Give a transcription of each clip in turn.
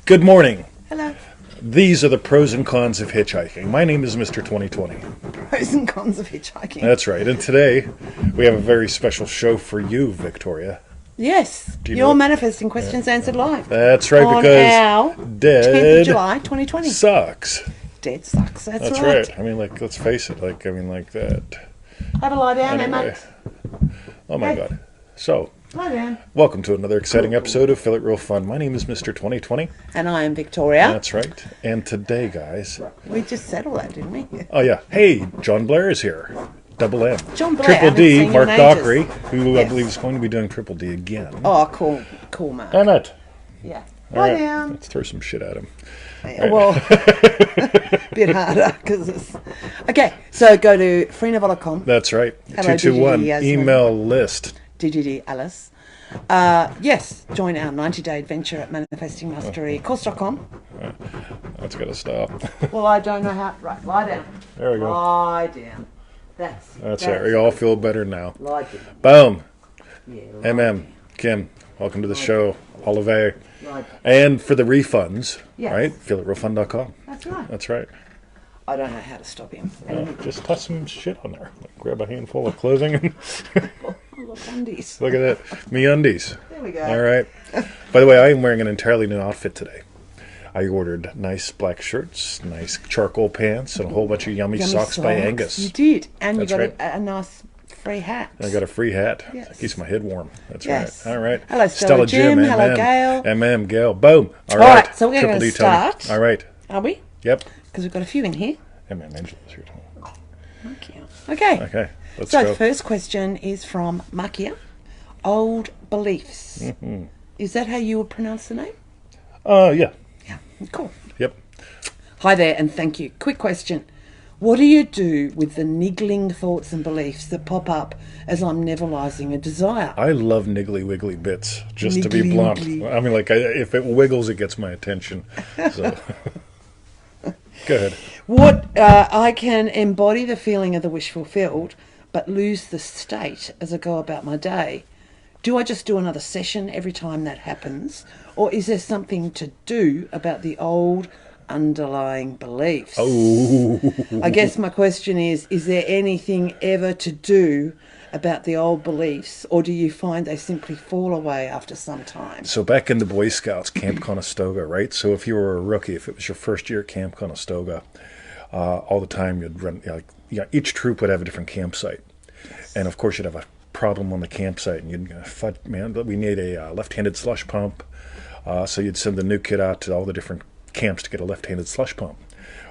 Good morning. Hello. These are the pros and cons of hitchhiking. My name is Mr. 2020. Pros and cons of hitchhiking. That's right. And today we have a very special show for you, Victoria. Yes. Do you You're know- manifesting questions answered live. That's right, on because our 10th dead of July 2020. sucks. Dead sucks. That's right. right. I mean, like, let's face it. Like that. Have a lie down, Anyway. Emma. Oh my Hey. God. So, Lie down. welcome to another exciting episode of Feel It Real Fun. My name is Mr. 2020. And I am Victoria. That's right. And today, guys. We just said all that, didn't we? Oh yeah. Hey, John Blair is here. Double M. John Blair, Triple I haven't D, seen you Mark in ages. Dockery, who I Yes. believe is going to be doing Triple D again. Oh, cool. Cool, man. Damn it. Yeah. All Lie right. down. Let's throw some shit at him. Well, bit harder because it's... Okay, so go to freeneville.com. That's right. Hello, 221 DGD, Yasmin. email list. DGD Alice. Yes, join our 90-day adventure at Manifesting Mastery course.com. That's got to stop. Well, I don't know how... Right, lie down. There we go. Lie down. That's it. We all feel better now. Lie down. Boom. Yeah, lie MM, Kim, welcome to the show. Olive. Lie down. And for the refunds, Yes. right? Feelitrealfun.com. That's right. That's right. I don't know how to stop him. Just toss some shit on there. Like, grab a handful of clothing and Oh, look, undies. look at that. Me undies. There we go. All right. By the way, I am wearing an entirely new outfit today. I ordered nice black shirts, nice charcoal pants, and a whole bunch of yummy socks by Angus. You did. And That's you got right. a nice free hat. I got a free hat. Yes. That keeps my head warm. That's Yes. right. All right. Hello, Stella Jim. Hello, MM. Gail. MM, Gail. Boom. All right, right. so we're Triple gonna D, Tony. start. All right. Are we? Yep. Because we've got a few in here. MM, Angela's here. Tony. Okay. Okay. Let's So go. the first question is from Markyia. Old beliefs. Mm-hmm. Is that how you would pronounce the name? Yeah. Yeah. Cool. Yep. Hi there, and thank you. Quick question. What do you do with the niggling thoughts and beliefs that pop up as I'm nevillizing a desire? I love niggly wiggly bits, just to be Niggly blunt. wiggly. I mean, like, if it wiggles, it gets my attention. So, go ahead. What I can embody the feeling of the wish fulfilled, but lose the state as I go about my day. Do I just do another session every time that happens? Or is there something to do about the old underlying beliefs? Oh. I guess my question is there anything ever to do about the old beliefs, or do you find they simply fall away after some time? So back in the Boy Scouts, Camp Conestoga, right? So if you were a rookie, if it was your first year at Camp Conestoga, all the time you'd run, each troop would have a different campsite. And of course you'd have a problem on the campsite, and you'd go, man, we need a left-handed slush pump. So you'd send the new kid out to all the different camps to get a left-handed slush pump.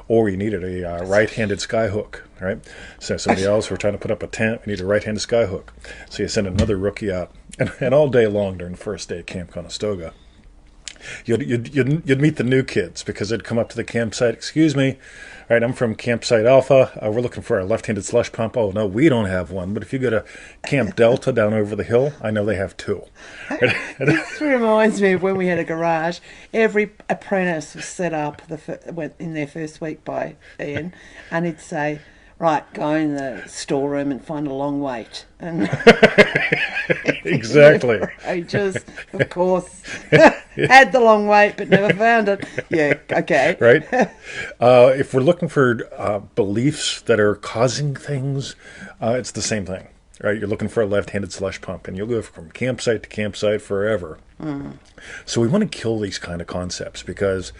Or you needed a right-handed skyhook, right? So somebody else, we're trying to put up a tent, we need a right-handed skyhook. So you send another rookie out. And all day long during the first day at Camp Conestoga, you'd meet the new kids, because they'd come up to the campsite. Excuse me, all right, I'm from Campsite Alpha. We're looking for a left-handed slush pump. Oh, no, we don't have one. But if you go to Camp Delta down over the hill, I know they have two. This reminds me of when we had a garage. Every apprentice was set up went in their first week by Ian, and he'd say, right, go in the storeroom and find a long wait. And Exactly. just, of course, had the long wait but never found it. Yeah, okay. Right? If we're looking for beliefs that are causing things, it's the same thing. Right? You're looking for a left-handed slush pump, and you'll go from campsite to campsite forever. So we want to kill these kind of concepts, because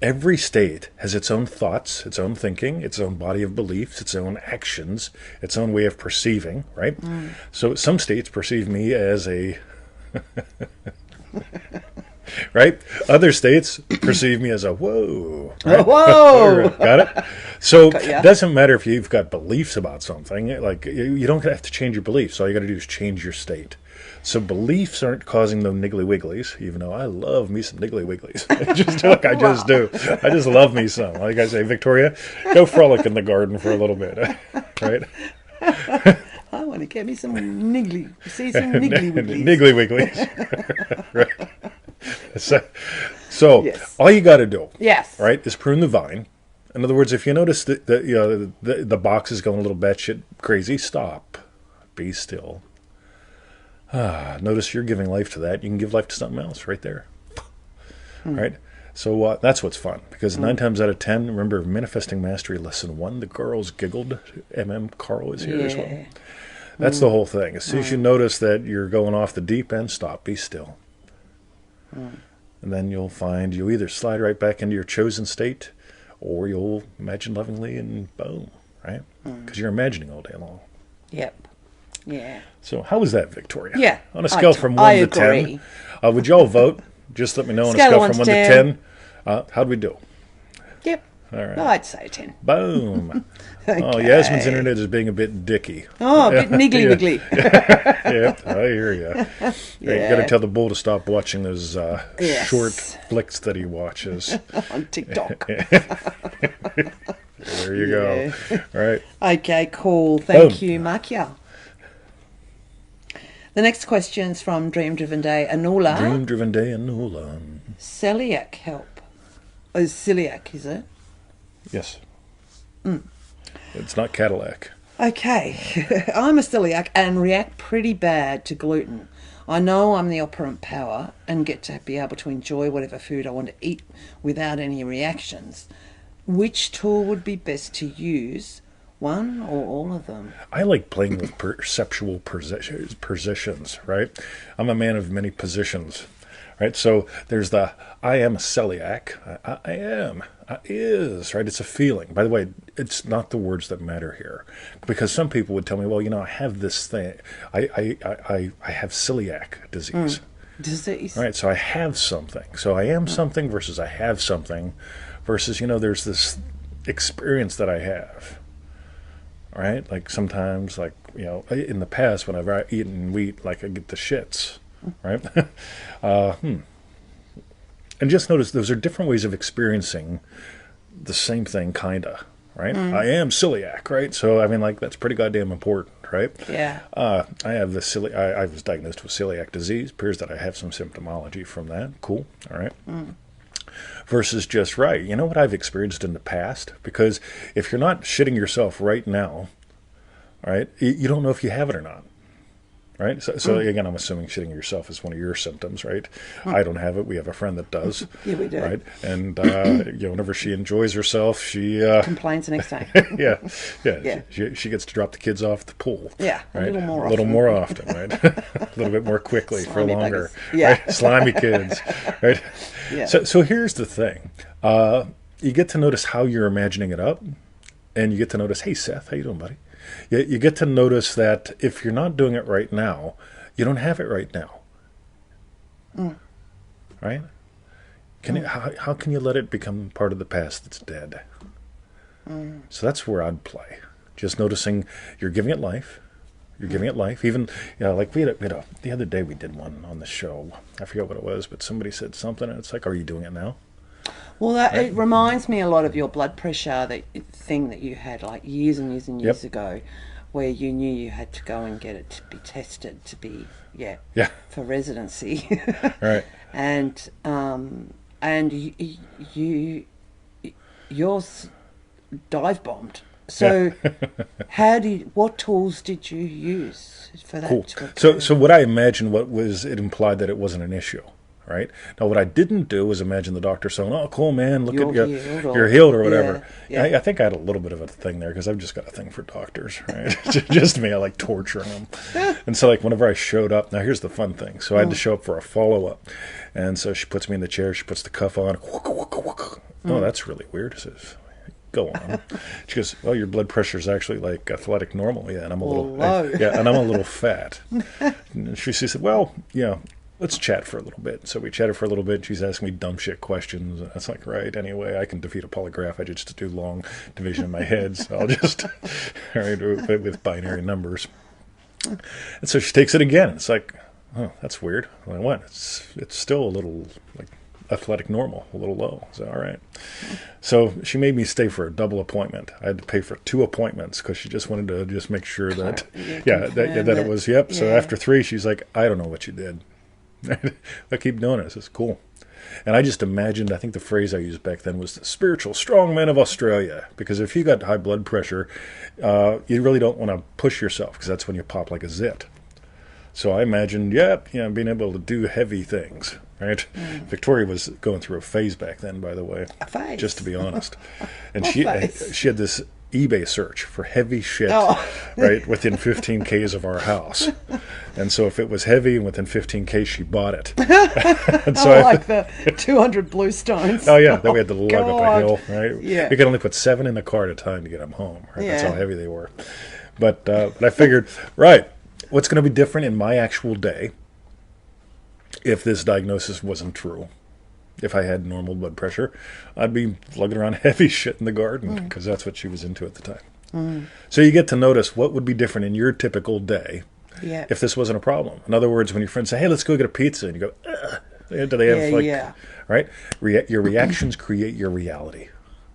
every state has its own thoughts, its own thinking, its own body of beliefs, its own actions, its own way of perceiving, right? So some states perceive me as a... right? Other states perceive me as a whoa. Right? Whoa! Got it? So Yeah. it doesn't matter if you've got beliefs about something. Like, you don't have to change your beliefs. All you got to do is change your state. So beliefs aren't causing no niggly wigglies, even though I love me some niggly wigglies. I just do. I just love me some. Like I say, Victoria, go frolic in the garden for a little bit. Right? I want to get me some niggly. See some niggly wigglies. Niggly wigglies. Right. So Yes. all you got to do, Yes. right, is prune the vine. In other words, if you notice that the box is going a little batshit crazy, stop. Be still. Notice you're giving life to that. You can give life to something else right there. Right? So that's what's fun, because 9 times out of 10, remember Manifesting Mastery Lesson 1, the girls giggled. Carl is here as well. Yeah. That's the whole thing. As soon as you notice that you're going off the deep end, stop, be still. And then you'll find you either slide right back into your chosen state, or you'll imagine lovingly and boom, right? Because you're imagining all day long. Yep. Yeah. So how was that, Victoria? Yeah. On a scale from 1 to agree. 10, would you all vote? Just let me know on a Scale scale of from 1 1 to to 10. How'd we do? Yep. All right. I'd say 10. Boom. Oh, Okay. Yasmin's internet is being a bit dicky. Oh, a bit niggly wiggly. Yeah, I hear you. Yeah. You got to tell the bull to stop watching those Yes. short flicks that he watches. On TikTok. There you go. All right. Okay, cool. Thank Boom. you, Markyia. The next question's from Dream Driven Day. Annoula. Dream Driven Day and Annoula. Celiac help. Oh, celiac, is it? Yes. It's not Cadillac. Okay. I'm a celiac and react pretty bad to gluten. I know I'm the operant power and get to be able to enjoy whatever food I want to eat without any reactions. Which tool would be best to use? One or all of them? I like playing with perceptual positions, right? I'm a man of many positions, right? So there's the I am a celiac. I am. Is, right? It's a feeling. By the way, it's not the words that matter here. Because some people would tell me, well, I have this thing. I have celiac disease. Disease. Right? So I have something. So I am something versus I have something versus, there's this experience that I have. Right? Like sometimes, in the past, when I've eaten wheat, I get the shits. Right? And just notice those are different ways of experiencing the same thing, kinda. Right? I am celiac, right? So, that's pretty goddamn important, right? Yeah. I have the I was diagnosed with celiac disease. Appears that I have some symptomology from that. Cool. All right. Versus just right. You know what I've experienced in the past? Because if you're not shitting yourself right now, right, you don't know if you have it or not. Right? So again, I'm assuming shitting yourself is one of your symptoms, right? I don't have it. We have a friend that does. Yeah, we do. Right? And, whenever she enjoys herself, she... Complains the next day. Yeah. She gets to drop the kids off at the pool. Yeah, right? a little more A little often. more often, right? A little bit more quickly for Slimy longer. buggers. Yeah. Right? Slimy kids. Right? Yeah. So here's the thing. You get to notice how you're imagining it up, and you get to notice, hey, Seth, how you doing, buddy? You get to notice that if you're not doing it right now, you don't have it right now. Right? How can you let it become part of the past that's dead? So that's where I'd play. Just noticing you're giving it life. You're giving it life. Even, like we had the other day we did one on the show. I forget what it was, but somebody said something, and it's like, are you doing it now? Well, it reminds me a lot of your blood pressure thing that you had years and years and years ago, where you knew you had to go and get it to be tested to be for residency, Right. and yours dive bombed. So, what tools did you use for that? Cool. So what I imagined, it implied that it wasn't an issue. Right? Now, what I didn't do was imagine the doctor saying, oh, cool, man, look at you, you're healed or whatever. Yeah. I think I had a little bit of a thing there because I've just got a thing for doctors, right? Just me, I like torturing them. And so, whenever I showed up, now here's the fun thing. So I had to show up for a follow-up. And so she puts me in the chair, she puts the cuff on. Oh, that's really weird. Says, go on. She goes, well, your blood pressure is actually athletic normal. Yeah, and I'm a little low. and I'm a little fat. And she said, well, let's chat for a little bit. So we chatted for a little bit. She's asking me dumb shit questions. And it's like, right, anyway, I can defeat a polygraph. I just do long division in my head. So I'll just, with binary numbers. And so she takes it again. It's like, oh, that's weird. Like, what? It's still a little, athletic normal, a little low. So, all right. So she made me stay for a double appointment. I had to pay for 2 appointments because she just wanted to just make sure that, that it was, yep. So after 3, she's like, I don't know what you did. I keep doing it. This is cool. And I just imagined, I think the phrase I used back then was the spiritual strongman of Australia. Because if you got high blood pressure, you really don't want to push yourself because that's when you pop like a zit. So I imagined, being able to do heavy things, right? Victoria was going through a phase back then, by the way, A phase. just to be honest. And What phase? she had this eBay search for heavy shit, Oh. right, within 15 Ks of our house. And so if it was heavy and within 15 Ks, she bought it. And so Like the 200 blue stones. oh yeah, then we had to lug up a God. hill, right? Yeah. We could only put 7 in the car at a time to get them home, right? That's Yeah. how heavy they were. But I figured, right, what's going to be different in my actual day if this diagnosis wasn't true? If I had normal blood pressure, I'd be lugging around heavy shit in the garden because that's what she was into at the time. So you get to notice what would be different in your typical day Yeah. if this wasn't a problem. In other words, when your friends say, "Hey, let's go get a pizza," and you go, "Ugh," do they have Yeah. right? Your reactions create your reality,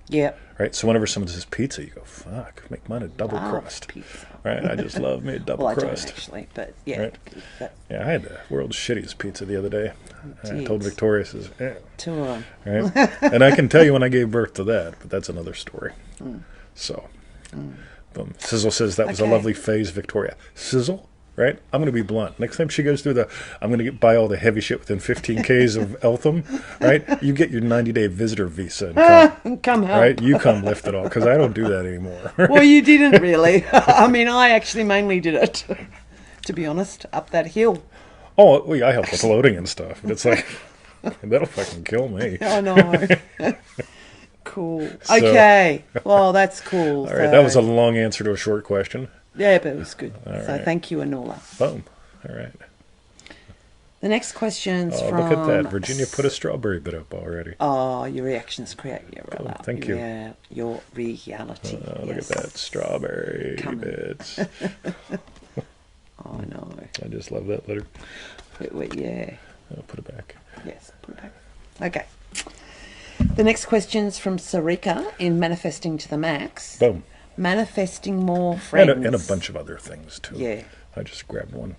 Yeah. right? So whenever someone says pizza, you go, "Fuck, make mine a double crust." Pizza. Right? I just love me a double Well, I don't crust. actually, but yeah. Right. That, Yeah, I had the world's shittiest pizza the other day. I did. told Victoria, says, two of them. right? And I can tell you when I gave birth to that, but that's another story. So, boom. Sizzle says that was a Okay. lovely phase, Victoria. Sizzle, right? I'm going to be blunt. Next time she goes through I'm going to buy all the heavy shit within 15 Ks of Eltham, right? You get your 90-day visitor visa and come, Come help. right? You come lift it all, because I don't do that anymore. Well, you didn't really. I mean, I actually mainly did it, to be honest, up that hill. Oh, well, yeah, I help with loading and stuff, but it's like, that'll fucking kill me. I know. Cool. Okay. Well, that's cool. All right, that was a long answer to a short question. Yeah, but it was good. So right. thank you, Annoula. Boom. All right. The next question's Oh, from... look at that. Virginia put a strawberry bit up already. Oh, your reactions create your reality. thank you. Yeah, your reality. Oh, look Yes. at that. Strawberry Come on. bits. Oh, no. I just love that letter. Yeah. I'll put it back. Yes, put it back. Okay. The next question's from Surekha in Manifesting to the Max. Boom. Manifesting more friends. And a bunch of other things, too. Yeah. I just grabbed one.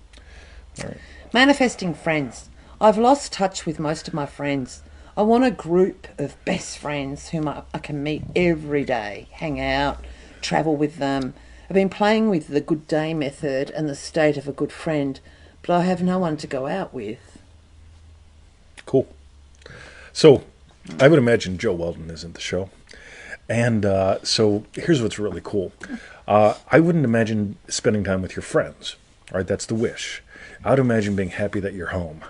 All right. Manifesting friends. I've lost touch with most of my friends. I want a group of best friends whom I can meet every day, hang out, travel with them. I've been playing with the good day method and the state of a good friend, but I have no one to go out with. Cool. So, I would imagine Joe Weldon is in the show. And so, here's what's really cool. I wouldn't imagine spending time with your friends. All right, that's the wish. I would imagine being happy that you're home.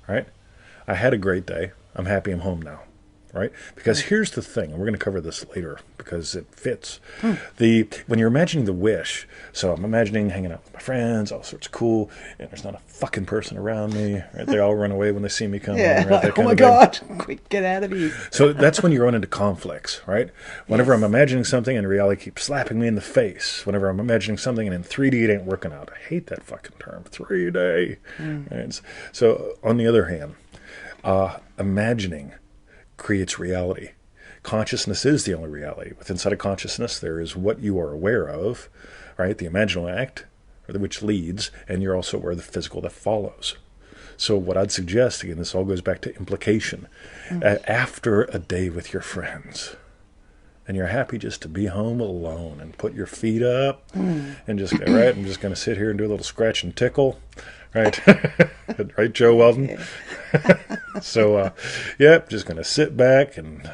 Right? I had a great day. I'm happy I'm home now. Right? Because here's the thing, and we're going to cover this later because it fits. When you're imagining the wish, so I'm imagining hanging out with my friends, all sorts of cool, and there's not a fucking person around me. Right? They all run away when they see me coming. Yeah, right? That like, oh kind my of thing. God, quick, get out of here. So that's when you run into conflicts, right? Whenever I'm imagining something and reality keeps slapping me in the face. Whenever I'm imagining something and in 3D it ain't working out. I hate that fucking term, 3D. Right? So on the other hand, imagining creates reality. Consciousness is the only reality. With inside of consciousness, there is what you are aware of, right? The imaginal act, which leads, and you're also aware of the physical that follows. So what I'd suggest, again, this all goes back to implication. After a day with your friends, and you're happy just to be home alone and put your feet up and just go, right, I'm just going to sit here and do a little scratch and tickle, right? Right, Joe Weldon? So, just going to sit back and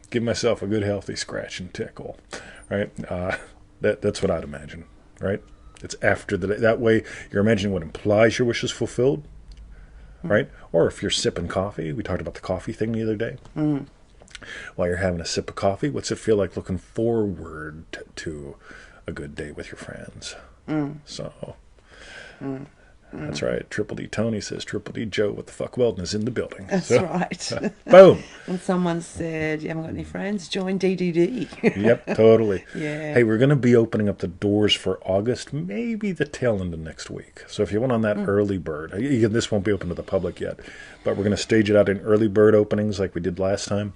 give myself a good healthy scratch and tickle, right? That's what I'd imagine, right? It's after the day. That way you're imagining what implies your wish is fulfilled, right? Or if you're sipping coffee, we talked about the coffee thing the other day. While you're having a sip of coffee, what's it feel like looking forward to a good day with your friends? So, that's right. Triple D Tony says, Triple D Joe, what the fuck Weldon is in the building. That's So, right. Boom. And someone said, you haven't got any friends? Join DDD. Yep, totally. Yeah. Hey, we're going to be opening up the doors for August, maybe the tail end of next week. So if you went on that early bird, this won't be open to the public yet, but we're going to stage it out in early bird openings like we did last time.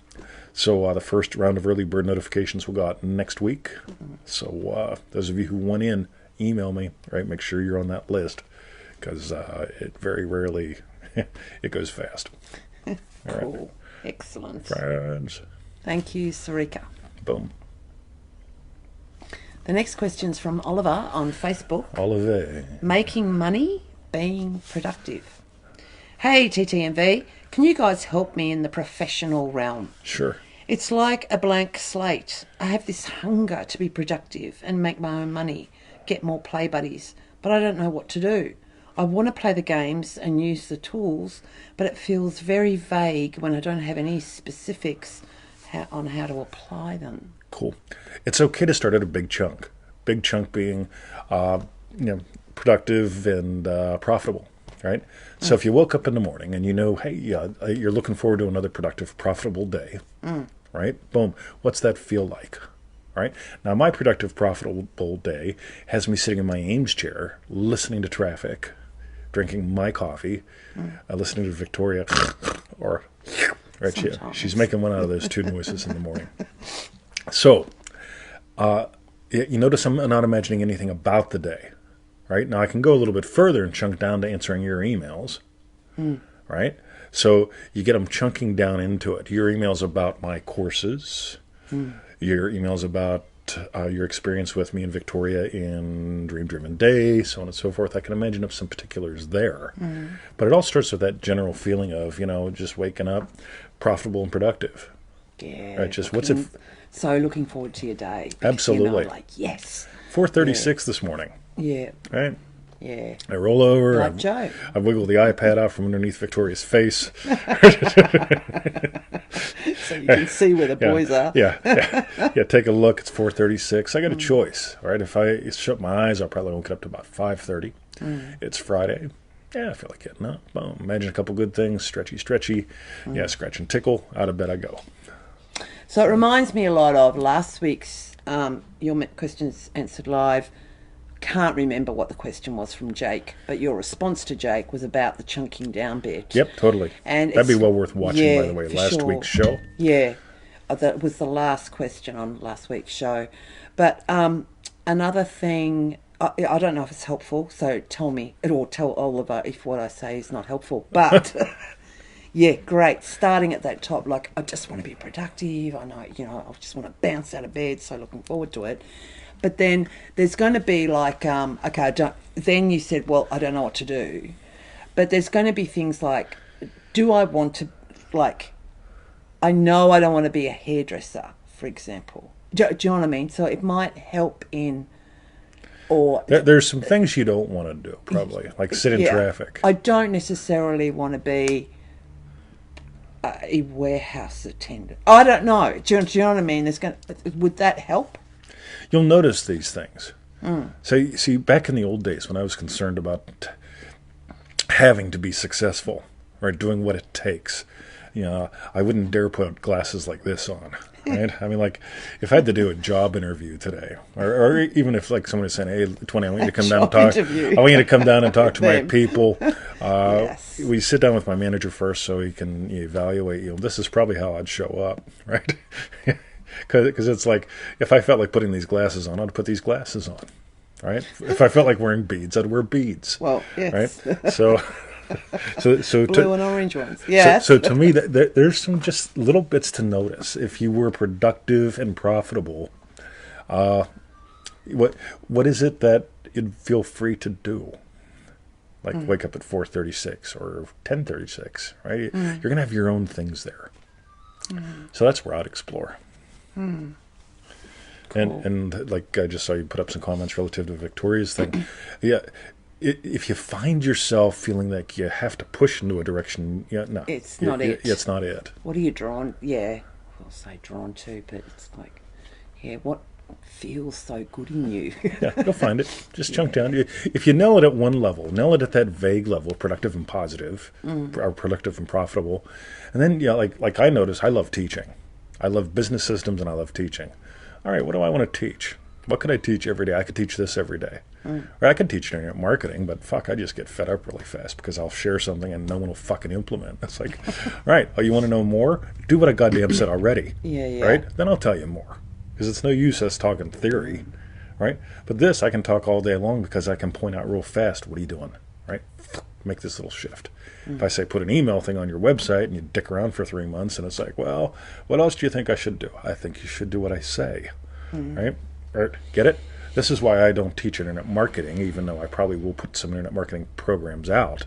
So the first round of early bird notifications will go out next week. So those of you who went in, email me, right? Make sure you're on that list because it very rarely, it goes fast. All Cool. right. Excellent. Friends. Thank you, Surekha. Boom. The next question's from Oliver on Facebook. Oliver. Making money, being productive. Hey, TTMV, can you guys help me in the professional realm? Sure. It's like a blank slate. I have this hunger to be productive and make my own money, get more play buddies, but I don't know what to do. I want to play the games and use the tools, but it feels very vague when I don't have any specifics on how to apply them. Cool. It's okay to start at a big chunk. Big chunk being, productive and profitable, right? So if you woke up in the morning and you know, hey, you're looking forward to another productive, profitable day, right? Boom. What's that feel like? Right? Now, my productive, profitable day has me sitting in my Ames chair, listening to traffic, drinking my coffee, listening to Victoria, or right, she's making one out of those two noises in the morning. So, you notice I'm not imagining anything about the day, right? Now, I can go a little bit further and chunk down to answering your emails, right? So you get them chunking down into it. Your emails about my courses, your emails about your experience with me and Victoria in Dream Driven Day, so on and so forth. I can imagine up some particulars there. But it all starts with that general feeling of, just waking up profitable and productive. Yeah. Right? Just what's it? So looking forward to your day. Because, Absolutely. Yes. 4:36 this morning. Yeah. Right? Yeah. I roll over. Like Joe. I wiggle the iPad out from underneath Victoria's face. So you can see where the boys are. Yeah. Take a look. It's 4:36. I got a choice, right? If I shut my eyes, I'll probably won't get up to about 5:30. It's Friday. Yeah, I feel like getting up. Boom. Imagine a couple good things. Stretchy. Yeah, scratch and tickle. Out of bed I go. So it reminds me a lot of last week's your questions answered live. Can't remember what the question was from Jake, but your response to Jake was about the chunking down bit. Yep, totally. And that'd be well worth watching, by the way, last sure. week's show. Yeah, that was the last question on last week's show. But another thing, I don't know if it's helpful, so tell me, or tell Oliver if what I say is not helpful. But yeah, great. Starting at that top, like, I just want to be productive. I know, I just want to bounce out of bed, so looking forward to it. But then there's going to be like, then you said, well, I don't know what to do. But there's going to be things like, do I want to, like, I know I don't want to be a hairdresser, for example. Do you know what I mean? So it might help in, or... There's some things you don't want to do, probably, like sit in traffic. I don't necessarily want to be a warehouse attendant. I don't know. Do you know what I mean? Would that help? You'll notice these things. So, see, back in the old days when I was concerned about having to be successful, right, doing what it takes, I wouldn't dare put glasses like this on, right? I mean, like, if I had to do a job interview today, or even if, like, someone was saying, hey, 20, I want you to come down and talk. I want you to come down and talk to my people. Yes. We sit down with my manager first so he can evaluate you. This is probably how I'd show up, right? Because it's like, if I felt like putting these glasses on, I'd put these glasses on, right? If I felt like wearing beads, I'd wear beads. Well, yes. Right? So blue and orange ones. Yeah. So to me, there's some just little bits to notice. If you were productive and profitable, what is it that you'd feel free to do? Like wake up at 4:36 or 10:36, right? You're gonna have your own things there. So that's where I'd explore. Cool. And like I just saw you put up some comments relative to Victoria's thing. Yeah, if you find yourself feeling like you have to push into a direction, no, it's not it. It's not it. What are you drawn? Yeah, I'll say drawn to, but it's like, what feels so good in you? Yeah, go find it. Just chunk down. If you nail it at one level, nail it at that vague level, productive and positive, or productive and profitable, and then like I notice, I love teaching. I love business systems and I love teaching. All right, what do I want to teach? What could I teach every day? I could teach this every day. Or I could teach internet marketing, but fuck, I just get fed up really fast because I'll share something and no one will fucking implement. It's like, right, you want to know more? Do what I goddamn said already. Yeah. Right? Then I'll tell you more. Because it's no use us talking theory, right? But this, I can talk all day long because I can point out real fast, what are you doing, right? Make this little shift. If I say put an email thing on your website and you dick around for 3 months and it's like, well, what else do you think I should do? I think you should do what I say, right? Or, get it? This is why I don't teach internet marketing, even though I probably will put some internet marketing programs out.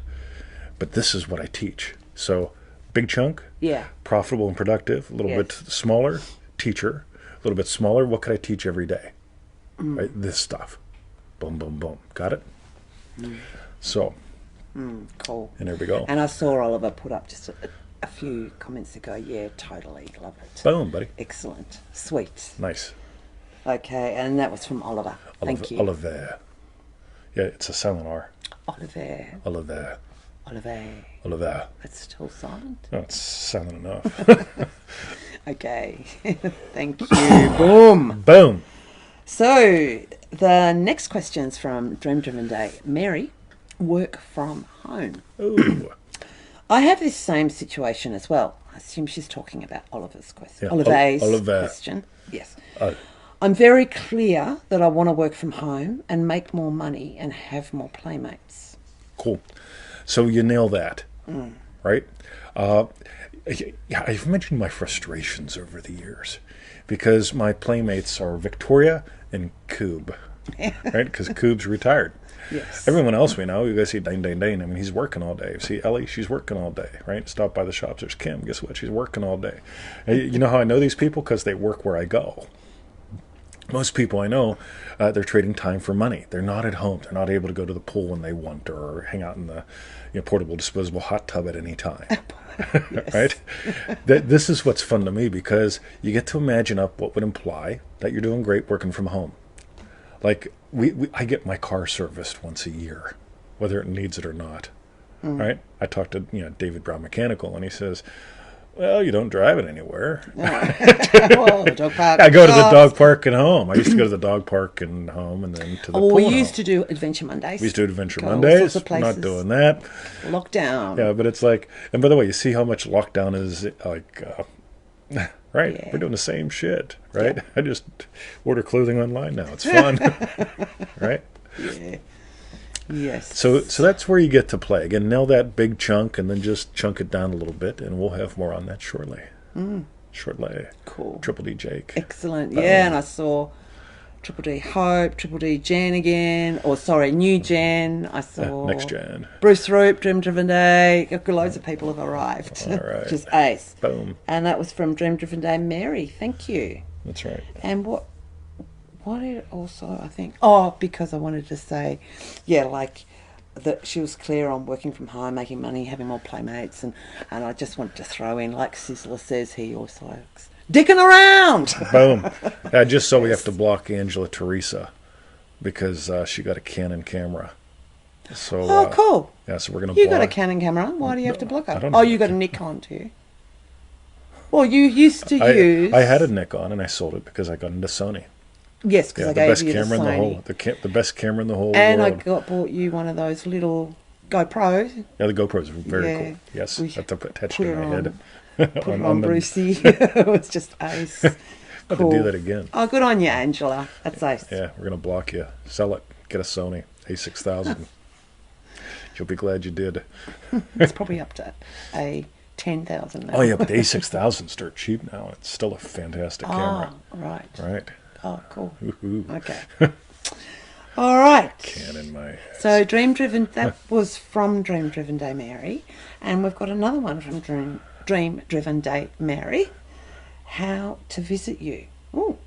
But this is what I teach. So, big chunk, Yeah. profitable and productive, a little Yes. bit smaller, teacher, a little bit smaller, what could I teach every day? Right? This stuff. Boom, boom, boom. Got it? So, Cool. and there we go. And I saw Oliver put up just a few comments ago. Yeah, totally. Love it. Boom, buddy. Excellent. Sweet. Nice. Okay, and that was from Oliver. Thank you. Oliver. Yeah, it's a silent R. Oliver. Oliver. Oliver. Oliver. It's still silent. No, it's silent enough. Okay. Thank you. Boom. Boom. So, the next question's from Dream Driven Day. Mary, work from home. Ooh. I have this same situation as well. I assume she's talking about Oliver's question. Yeah, Oliver's Oliver. question. Yes. Oh. I'm very clear that I want to work from home and make more money and have more playmates. Cool. So you nail that, right? I've mentioned my frustrations over the years because my playmates are Victoria and Coob, right? Because Coob's retired. Yes. Everyone else we know, you guys see Dane. I mean, he's working all day. See Ellie, she's working all day, right? Stop by the shops. There's Kim. Guess what? She's working all day. You know how I know these people? Because they work where I go. Most people I know, they're trading time for money. They're not at home. They're not able to go to the pool when they want or hang out in the portable disposable hot tub at any time. Right? This is what's fun to me because you get to imagine up what would imply that you're doing great working from home. Like I get my car serviced once a year, whether it needs it or not. Right? I talked to David Brown Mechanical, and he says, "Well, you don't drive it anywhere." Well, the dog park. I go to the dog park and home. I used to go to the dog park and home, and then to the pool. We and used home. to do Adventure Mondays. We used to do Adventure Go all Mondays. sorts of We're not places. doing that. Lockdown. Yeah, but it's like, and by the way, you see how much lockdown is like, right? Yeah. We're doing the same shit, right? I just order clothing online now. It's fun, right? Yeah. Yes. So that's where you get to play. Again, nail that big chunk and then just chunk it down a little bit, and we'll have more on that shortly. Shortly. Cool. Triple D Jake. Excellent. Yeah, and I saw Triple D Hope, Triple D Jen again, or sorry, New Jen. I saw Next gen. Bruce Roop, Dream Driven Day. Loads of people have arrived. All right. Just ace. Boom. And that was from Dream Driven Day, Mary. Thank you. That's right. And what did also, I think, because I wanted to say, yeah, like that she was clear on working from home, making money, having more playmates, and I just wanted to throw in, like Sizzler says, he also likes dicking around. Boom. Just so we have to block Angela Teresa because she got a Canon camera. So, Cool. Yeah, so we're going to You block. got a Canon camera. Why do you have to block I it? don't Oh, know. you got a Nikon too. Well, you used to use. I had a Nikon and I sold it because I got into Sony. Yes, because Yeah, I the gave best you the camera in the Sony. whole, the best camera in the whole And I world. bought you one of those little GoPros. Yeah, the GoPros are very Yeah. cool. Yes, We that's attached put to it my on. head. Put it on Brucey. It was just ace. Have to do that again. Oh, good on you, Angela. That's ace. Yeah, we're gonna block you. Sell it. Get a Sony A6000. You'll be glad you did. It's probably up to a 10,000 now. Oh yeah, but the A6000's dirt cheap now. It's still a fantastic camera. Right. Right. Oh, cool. Woohoo. Okay. All right. Canon my. So Dream Driven, that was from Dream Driven Day Mary. And we've got another one from Dream Driven Day Mary. How to visit you. Ooh.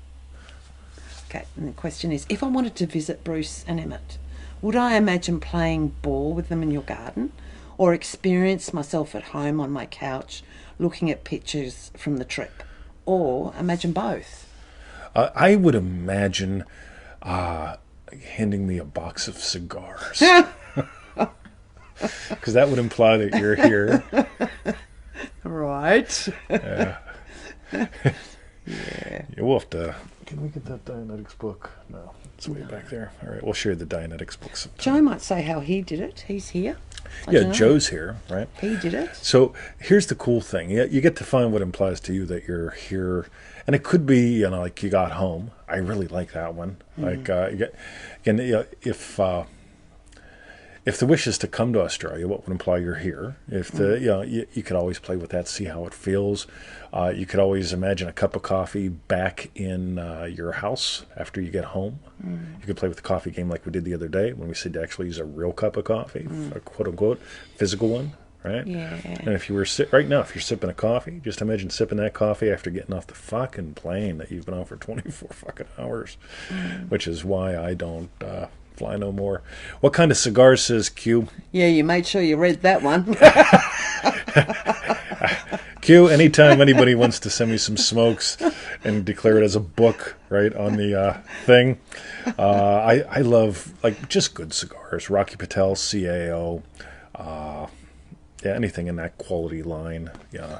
Okay, and the question is, if I wanted to visit Bruce and Emmett, would I imagine playing ball with them in your garden, or experience myself at home on my couch looking at pictures from the trip, or imagine both? I would imagine handing me a box of cigars. Because that would imply that you're here. Right. Yeah. Yeah. We'll have to. Can we get that Dianetics book? No, it's way back there. All right, we'll share the Dianetics book sometime. Joe might say how he did it. He's here. I Yeah, don't know. Joe's here, right? He did it. So here's the cool thing. You get to find what implies to you that you're here. And it could be, like you got home. I really like that one. Like, if if the wish is to come to Australia, what would imply you're here? If the you could always play with that, see how it feels. You could always imagine a cup of coffee back in your house after you get home. You could play with the coffee game like we did the other day when we said to actually use a real cup of coffee, a quote unquote physical one, right? Yeah. And if you were right now, if you're sipping a coffee, just imagine sipping that coffee after getting off the fucking plane that you've been on for 24 fucking hours, which is why I don't. Fly no more. What kind of cigars, says Q? Yeah, you made sure you read that one. Q, anytime anybody wants to send me some smokes and declare it as a book, right, on the thing. I love, like, just good cigars. Rocky Patel, CAO, anything in that quality line. Yeah.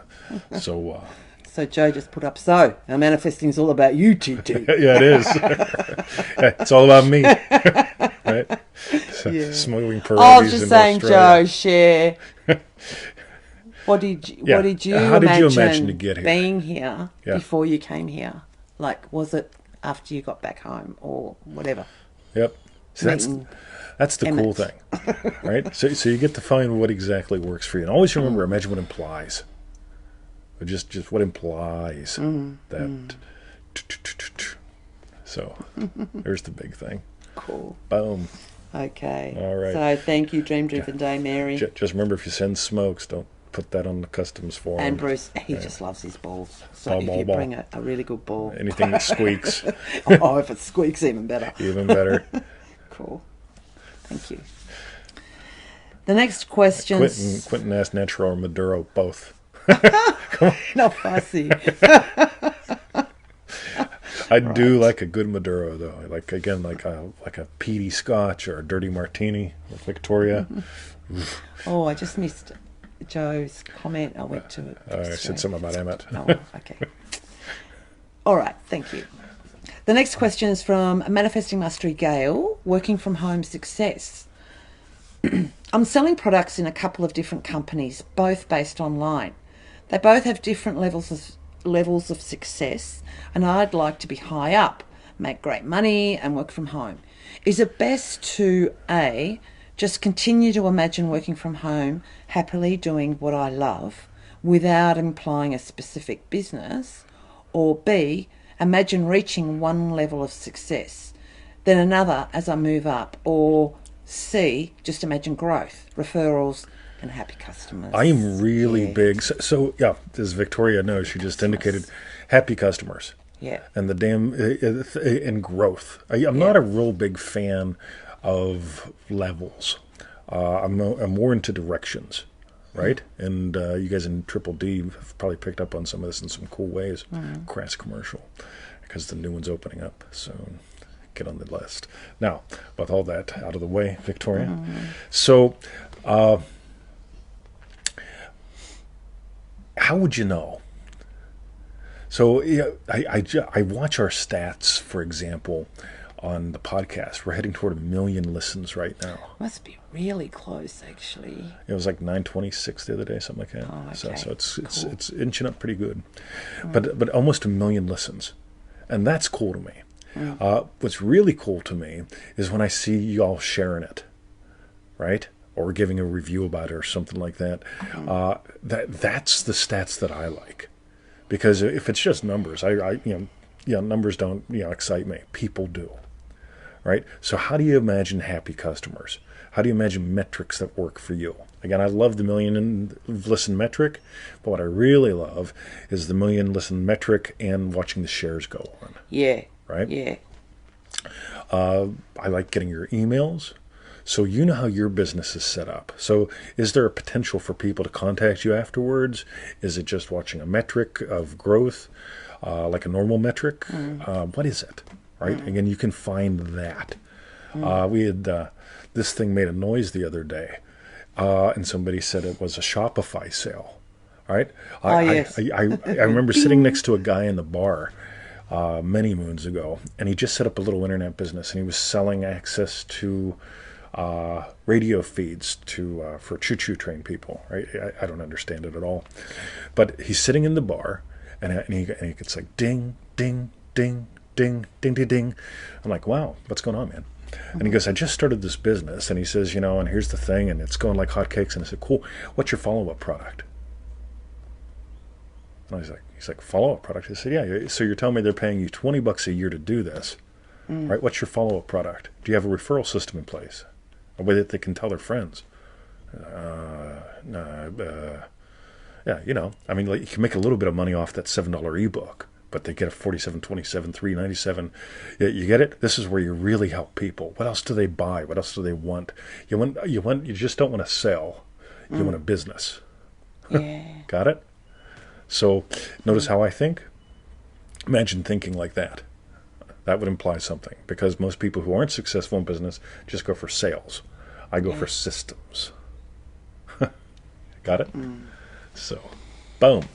So... So Joe just put up, so our manifesting's all about you, TT. Yeah, it is. It's all about me. Right? So, smuggling pierogies I was just into saying, Australia. Joe, share. What did you How did you imagine imagine to get here? being here Yeah. before you came here? Like, was it after you got back home or whatever? Yep. So that's the cool thing, right? So you get to find what exactly works for you. And always remember, imagine what implies. Just what implies that. So there's the big thing. Cool. Boom. Okay. All right. So thank you, Dream Driven Day, Mary. Just remember, if you send smokes, don't put that on the customs form. And Bruce, he just loves his balls. So Ball, if ball, you ball. bring a really good ball. Anything that squeaks, Oh, if it squeaks, even better. even better. Cool. Thank you. The next question. Quentin asked Natural or Maduro, both. Not fussy. I do like a good Maduro, though. Like a peaty Scotch or a dirty martini with Victoria. Oh, I just missed Joe's comment. I went to it. I said something about Emmett. Oh, okay. All right, thank you. The next question is from Manifesting Mastery Gail, working from home success. I'm selling products in a couple of different companies, both based online. They both have different levels of success, and I'd like to be high up, make great money, and work from home. Is it best to A, just continue to imagine working from home, happily doing what I love, without implying a specific business, or B, imagine reaching one level of success, then another as I move up, or C, just imagine growth, referrals, and happy customers? I am really big. So, as Victoria knows, she just indicated happy customers. Yeah. And the damn in growth. I'm not a real big fan of levels. I'm more into directions, right? And you guys in Triple D have probably picked up on some of this in some cool ways. Crass commercial, because the new one's opening up soon. Get on the list. Now, with all that out of the way, Victoria. So, how would you know? So I watch our stats, for example, on the podcast. We're heading toward 1 million listens right now. Must be really close, actually. It was like 926 the other day, something like that. Oh, okay. So it's Cool. it's inching up pretty good, but almost 1 million listens, and that's cool to me. What's really cool to me is when I see y'all sharing it, right? Or giving a review about it or something like that. That's the stats that I like. Because if it's just numbers, numbers don't excite me. People do, right? So how do you imagine happy customers? How do you imagine metrics that work for you? Again, I love the 1 million listen metric, but what I really love is the 1 million listen metric and watching the shares go on. Yeah. Right? Yeah. I like getting your emails. So you know how your business is set up. So is there a potential for people to contact you afterwards? Is it just watching a metric of growth, like a normal metric? What is it? Right? Again, you can find that. We had this thing made a noise the other day, and somebody said it was a Shopify sale. Right? Yes. I remember sitting next to a guy in the bar many moons ago, and he just set up a little internet business, and he was selling access to radio feeds for choo-choo train people, right? I don't understand it at all, but he's sitting in the bar, and he gets like ding, ding, ding, ding, ding, ding, ding. I'm like, wow, what's going on, man? And he goes, I just started this business. And he says, and here's the thing, and it's going like hotcakes. And I said, cool. What's your follow-up product? And he's like, follow-up product? I said, yeah. So you're telling me they're paying you $20 a year to do this, right? What's your follow-up product? Do you have a referral system in place? A way that they can tell their friends? Yeah, like, you can make a little bit of money off that $7 ebook, but they get a $47.27, $3.97. You get it? This is where you really help people. What else do they buy? What else do they want? You just don't want to sell. You want a business. Yeah. Got it? So notice how I think. Imagine thinking like that. That would imply something, because most people who aren't successful in business just go for sales. I go for systems. Got it? So, boom.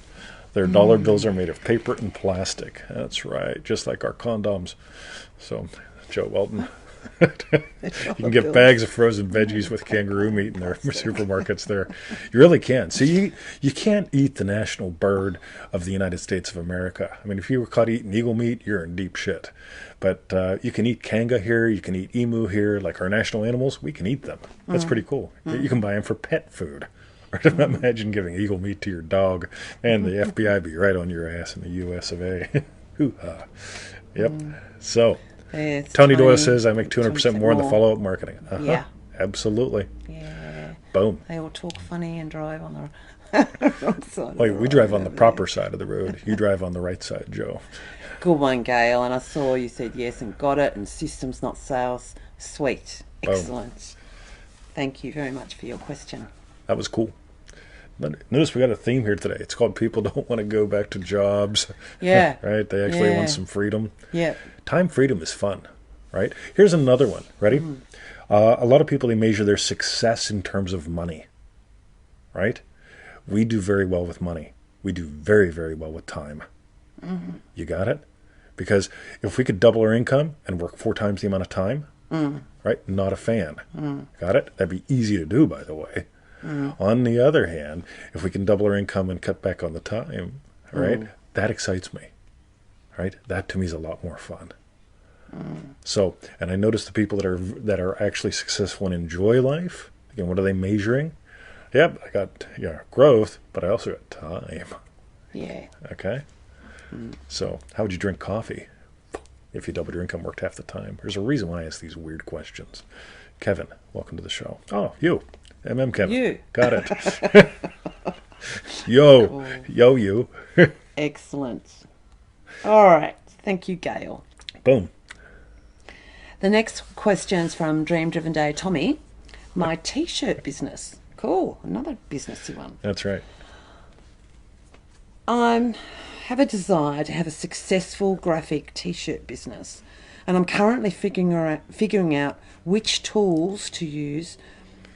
Their dollar bills are made of paper and plastic. That's right, just like our condoms. So, Joe Welton. You can get bags of frozen veggies with kangaroo meat in their supermarkets there. You really can. See, you can't eat the national bird of the United States of America. I mean, if you were caught eating eagle meat, you're in deep shit. But you can eat kanga here, you can eat emu here, like our national animals, we can eat them. That's pretty cool. You can buy them for pet food. Imagine giving eagle meat to your dog, and the FBI be right on your ass in the U.S. of A. Hoo-ha. Yep. So, Tony Doyle says, I make 200% more in the follow-up marketing. Yeah. Absolutely. Yeah. Boom. They all talk funny and drive on the wrong side. Well, we drive on the proper side of the road. You drive on the right side, Joe. Good one, Gail. And I saw you said yes and got it, and systems, not sales. Sweet. Excellent. Boom. Thank you very much for your question. That was cool. Notice we got a theme here today. It's called People Don't Want to Go Back to Jobs. Yeah. Right? They actually want some freedom. Yeah. Time freedom is fun, right? Here's another one. Ready? A lot of people, they measure their success in terms of money, right? We do very well with money. We do very, very well with time. You got it? Because if we could double our income and work 4 times the amount of time, right? Not a fan. Got it? That'd be easy to do, by the way. On the other hand, if we can double our income and cut back on the time, right? That excites me, right? That to me is a lot more fun. So, and I notice the people that are actually successful and enjoy life. Again, what are they measuring? Yep, I got growth, but I also got time. Yeah. Okay. So, how would you drink coffee if you doubled your income, worked half the time? There's a reason why I ask these weird questions. Kevin, welcome to the show. Oh, you. Kevin. You. Got it. Yo. Cool. Yo, you. Excellent. All right. Thank you, Gail. Boom. The next question's from Dream Driven Day. Tommy, my T-shirt business. Cool. Another businessy one. That's right. I have a desire to have a successful graphic T-shirt business, and I'm currently figuring out which tools to use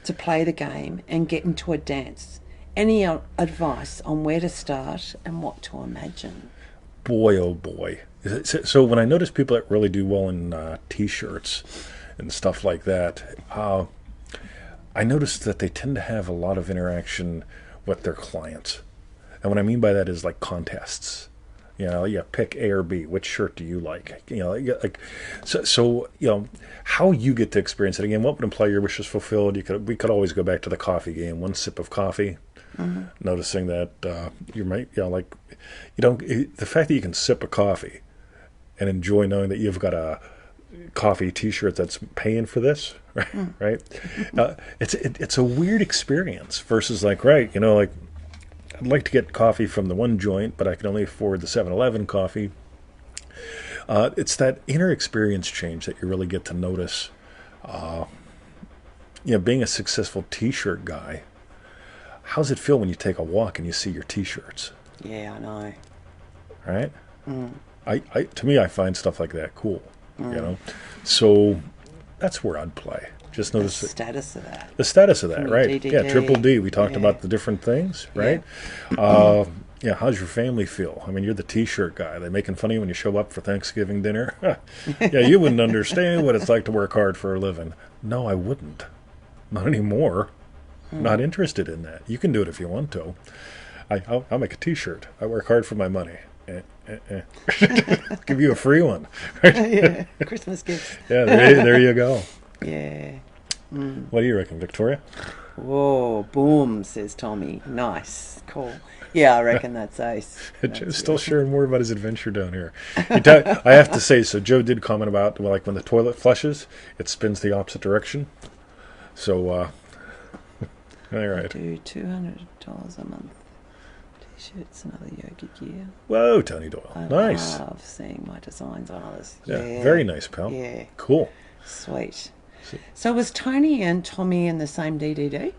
to play the game and get into a dance. Any advice on where to start and what to imagine? Boy, oh boy. So when I notice people that really do well in T-shirts and stuff like that, I notice that they tend to have a lot of interaction with their clients. And what I mean by that is like contests. Pick A or B. Which shirt do you like? So how you get to experience it. Again, what would imply your wish is fulfilled? We could always go back to the coffee game. One sip of coffee, noticing that you might, the fact that you can sip a coffee and enjoy knowing that you've got a coffee T-shirt that's paying for this, right? It's a weird experience versus I'd like to get coffee from the one joint, but I can only afford the 7-Eleven coffee. It's that inner experience change that you really get to notice. Being a successful T-shirt guy, how's it feel when you take a walk and you see your T-shirts? Yeah, I know. Right? To me, I find stuff like that cool. So that's where I'd play. Just notice the status of that. The status of that, right? DDD. Yeah, triple D. We talked about the different things, right? How's your family feel? I mean, you're the T-shirt guy. Are they making fun of you when you show up for Thanksgiving dinner? Yeah, you wouldn't understand what it's like to work hard for a living. No, I wouldn't. Not anymore. Not interested in that. You can do it if you want to. I'll make a T-shirt. I work hard for my money. Give you a free one. Yeah, Christmas gifts. Yeah, there you go. Yeah. What do you reckon, Victoria? Whoa, boom, says Tommy. Nice, cool. Yeah, I reckon that's ace. Joe's still sharing more about his adventure down here. I have to say, so Joe did comment about, well, like when the toilet flushes, it spins the opposite direction. So, all right. Do $200 a month. T-shirts and other yoga gear. Whoa, Tony Doyle. I Nice. love seeing my designs on others. Yeah, very nice, pal. Yeah. Cool. Sweet. So was Tony and Tommy in the same DDD?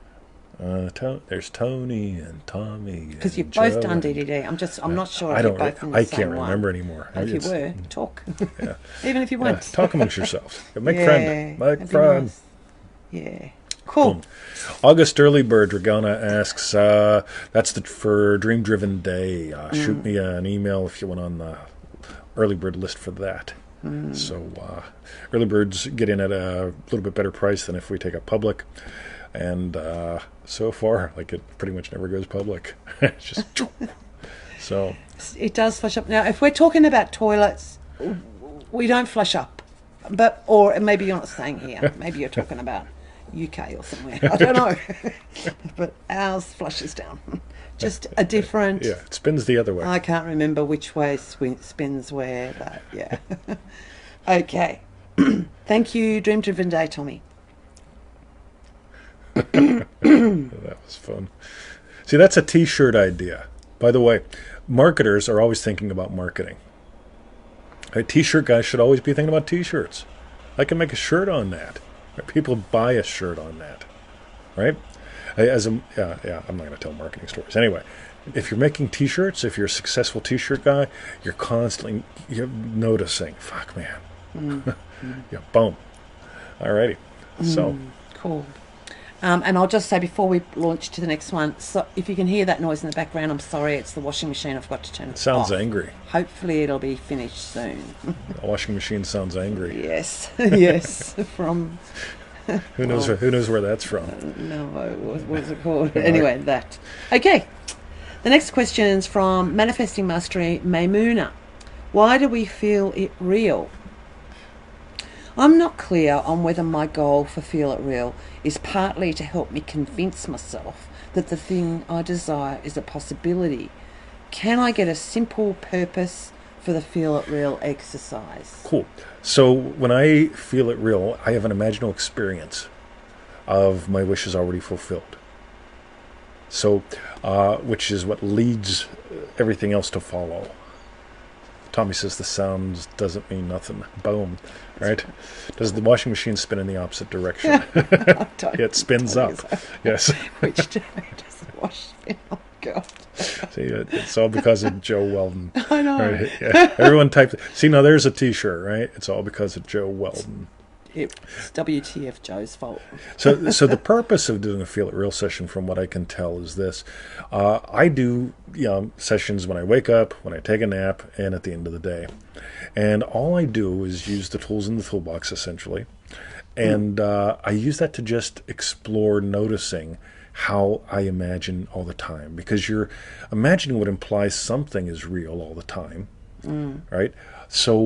There's Tony and Tommy. Because you've both done DDD. I'm not sure if you're both in the I same can't one. remember anymore. If you were, talk. Yeah. Even if you Yeah, weren't. talk amongst yourselves. Make Yeah, friend. Make that'd be friend. nice. Yeah. Cool. Boom. August Early Bird Dragona asks, that's for Dream Driven Day. Shoot me an email if you want on the early bird list for that. So early birds get in at a little bit better price than if we take it public. And so far, like, it pretty much never goes public. It's just so. It does flush up. Now, if we're talking about toilets, we don't flush up. Or maybe you're not staying here. Maybe you're talking about UK or somewhere. I don't know. But ours flushes down. Just a different... Yeah, it spins the other way. I can't remember which way spins where, but yeah. Okay. Thank you, Dream Driven Day, Tommy. That was fun. See, that's a T-shirt idea. By the way, marketers are always thinking about marketing. A T-shirt guy should always be thinking about T-shirts. I can make a shirt on that. People buy a shirt on that, right? I'm not going to tell marketing stories. Anyway, if you're making T-shirts, if you're a successful T-shirt guy, you're noticing. Fuck, man. Yeah, boom. Alrighty. So. Cool. And I'll just say before we launch to the next one, so if you can hear that noise in the background, I'm sorry, it's the washing machine. I've got to turn it Sounds off. angry. Hopefully it'll be finished soon. The washing machine sounds angry. Yes, yes, from... Who knows where that's from? No, what was it called? Anyway, that. Okay, the next question's from Manifesting Mastery, Maymuna. Why do we feel it real? I'm not clear on whether my goal for Feel It Real is partly to help me convince myself that the thing I desire is a possibility. Can I get a simple purpose for the Feel It Real exercise? Cool. So when I feel it real, I have an imaginal experience of my wishes already fulfilled. So, which is what leads everything else to follow. Tommy says the sound doesn't mean nothing. Boom. Right? Does the washing machine spin in the opposite direction? It spins up. Yes. Which does the wash spin? Oh, God. See, it's all because of Joe Weldon. I know. Right? Yeah. Everyone types. See, now there's a T-shirt, right? It's all because of Joe Weldon. It's WTF Joe's fault. So the purpose of doing a Feel It Real session, from what I can tell, is this. I do sessions when I wake up, when I take a nap, and at the end of the day. And all I do is use the tools in the toolbox, essentially. And I use that to just explore noticing how I imagine all the time. Because you're imagining would imply something is real all the time, right? So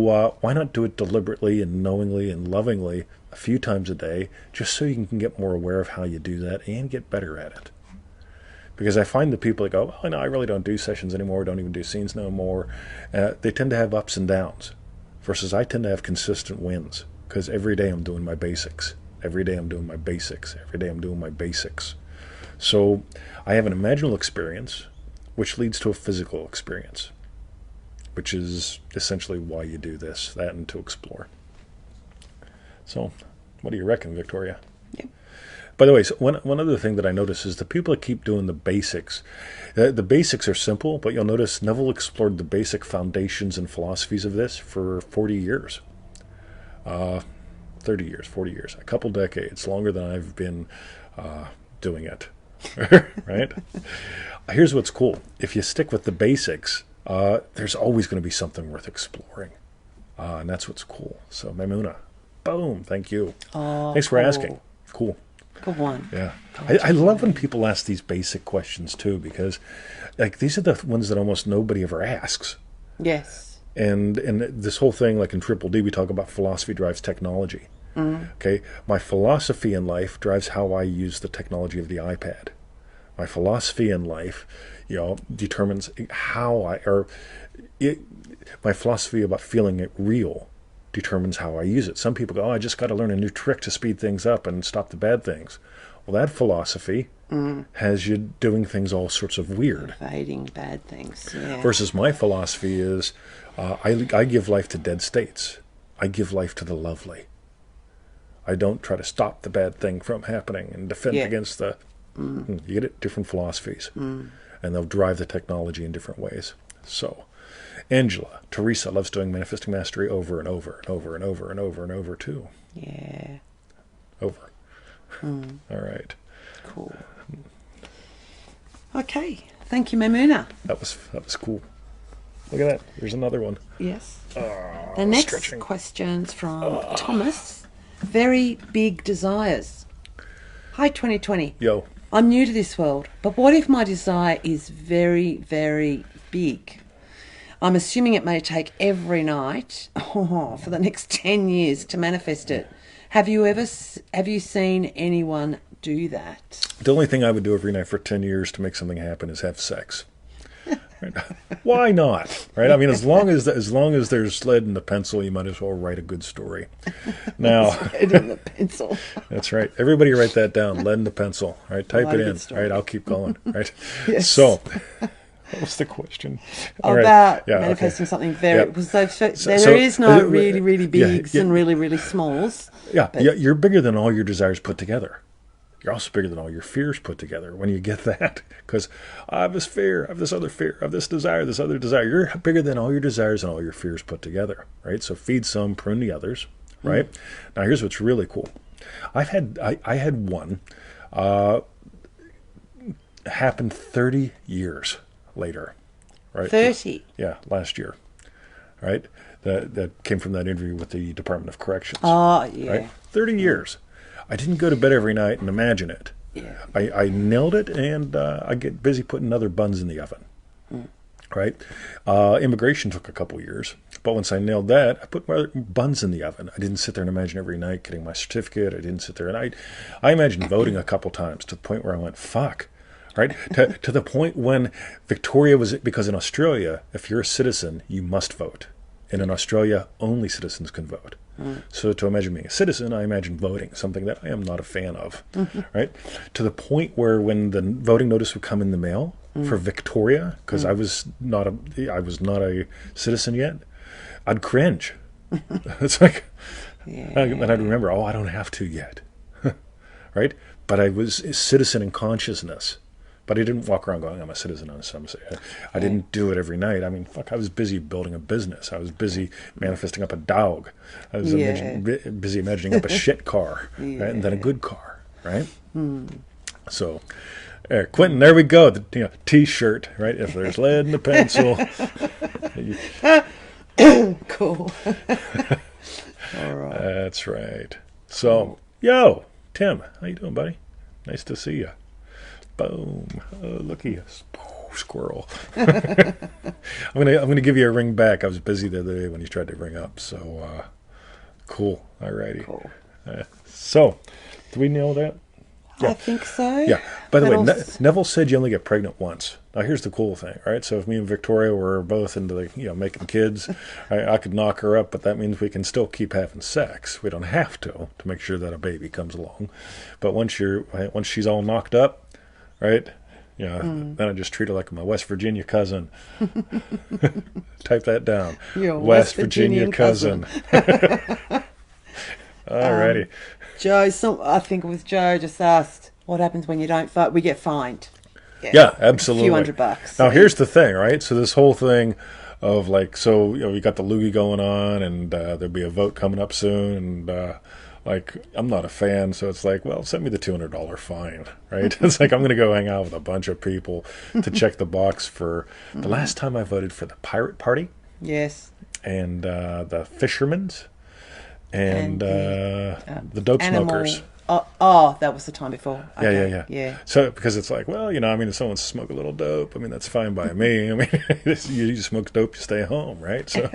why not do it deliberately and knowingly and lovingly a few times a day, just so you can get more aware of how you do that and get better at it. Because I find the people that go, oh, no, I really don't do sessions anymore, don't even do scenes no more, they tend to have ups and downs, versus I tend to have consistent wins, because every day I'm doing my basics. Every day I'm doing my basics. Every day I'm doing my basics. So I have an imaginal experience, which leads to a physical experience, which is essentially why you do this, that, and to explore. So, what do you reckon, Victoria? Yep. By the way, so one other thing that I notice is the people that keep doing the basics. The basics are simple, but you'll notice Neville explored the basic foundations and philosophies of this for 40 years. 30 years, 40 years, a couple decades, longer than I've been doing it. Right? Here's what's cool. If you stick with the basics, there's always going to be something worth exploring. And that's what's cool. So, Maymuna, boom, thank you. Thanks for asking. Cool. Good one. Yeah. I love when people ask these basic questions, too, because like these are the ones that almost nobody ever asks. Yes. And this whole thing, like in Triple D, we talk about philosophy drives technology. Okay, my philosophy in life drives how I use the technology of the iPad. My philosophy in life, determines how my philosophy about feeling it real determines how I use it. Some people go, "Oh, I just got to learn a new trick to speed things up and stop the bad things." Well, that philosophy has you doing things all sorts of weird. Evading bad things. Yeah. Versus my philosophy is, I give life to dead states. I give life to the lovely. I don't try to stop the bad thing from happening and defend against the... You get it? Different philosophies. And they'll drive the technology in different ways. So, Angela, Teresa loves doing manifesting mastery over and over and over and over and over and over too. Yeah. Over. All right. Cool. Okay. Thank you, Mamuna. That was cool. Look at that. There's another one. Yes. The next question's from Thomas. Very big desires. Hi, 2020. Yo. I'm new to this world, but what if my desire is very, very big? I'm assuming it may take every night for the next 10 years to manifest it. Have you seen anyone do that? The only thing I would do every night for 10 years to make something happen is have sex. Right? Why not? Right? I mean, as long as there's lead in the pencil, you might as well write a good story. Now, lead in the pencil. That's right. Everybody write that down. Lead in the pencil. Right? Type it in. Right? I'll keep going. Right? Yes. So, what was the question? About manifesting something very... Because there is no really, really bigs and really, really smalls. Yeah, you're bigger than all your desires put together. You're also bigger than all your fears put together when you get that. Because I have this fear, I have this other fear, I have this desire, this other desire. You're bigger than all your desires and all your fears put together, right? So feed some, prune the others, right? Now here's what's really cool. I had one happen 30 years later, right? 30? Yeah, last year, right? That came from that interview with the Department of Corrections. Oh, yeah. Right? 30 years. I didn't go to bed every night and imagine it. Yeah. I nailed it, and I get busy putting other buns in the oven. Right? Immigration took a couple years, but once I nailed that, I put my buns in the oven. I didn't sit there and imagine every night getting my certificate. I didn't sit there, and I imagined voting a couple times to the point where I went, fuck. Right? to the point when Victoria was, because in Australia, if you're a citizen, you must vote. And in Australia, only citizens can vote. So to imagine being a citizen, I imagine voting, something that I am not a fan of, right? To the point where when the voting notice would come in the mail for Victoria, because I was not a citizen yet, I'd cringe. It's like, and I'd remember, I don't have to yet, right? But I was a citizen in consciousness. But I didn't walk around going, I'm a citizen on some say. I didn't do it every night. I mean, fuck, I was busy building a business. I was busy manifesting up a dog. I was busy imagining up a shit car, right? And then a good car, right? So, Quentin, there we go. The T-shirt, right? If there's lead in the pencil. Cool. All right. That's right. So, yo, Tim, how you doing, buddy? Nice to see you. Boom! Looky, squirrel. I'm gonna give you a ring back. I was busy the other day when you tried to ring up. So cool. Alrighty. Cool. So, did we nail that? Yeah. I think so. Yeah. By the way, Neville said you only get pregnant once. Now here's the cool thing, right? So if me and Victoria were both into making kids, I could knock her up, but that means we can still keep having sex. We don't have to make sure that a baby comes along. But once she's all knocked up. Right? Then I just treat her like my West Virginia cousin. Type that down. Your West Virginia cousin. Alrighty. Joe, I think it was Joe just asked, what happens when you don't vote? We get fined. Yeah, absolutely. A few $100. Now, here's the thing, right? So this whole thing of we got the loogie going on, and there'll be a vote coming up soon, and I'm not a fan, so it's like, well, send me the $200 fine, right? It's like I'm going to go hang out with a bunch of people to check the box for the last time I voted for the Pirate Party. Yes. And the Fishermen's and the Dope Smokers. Oh, that was the time before. Yeah, Okay. yeah. Yeah. So because it's like, well, I mean, if someone smoke a little dope, I mean, that's fine by me. I mean, you smoke dope, you stay home, right? So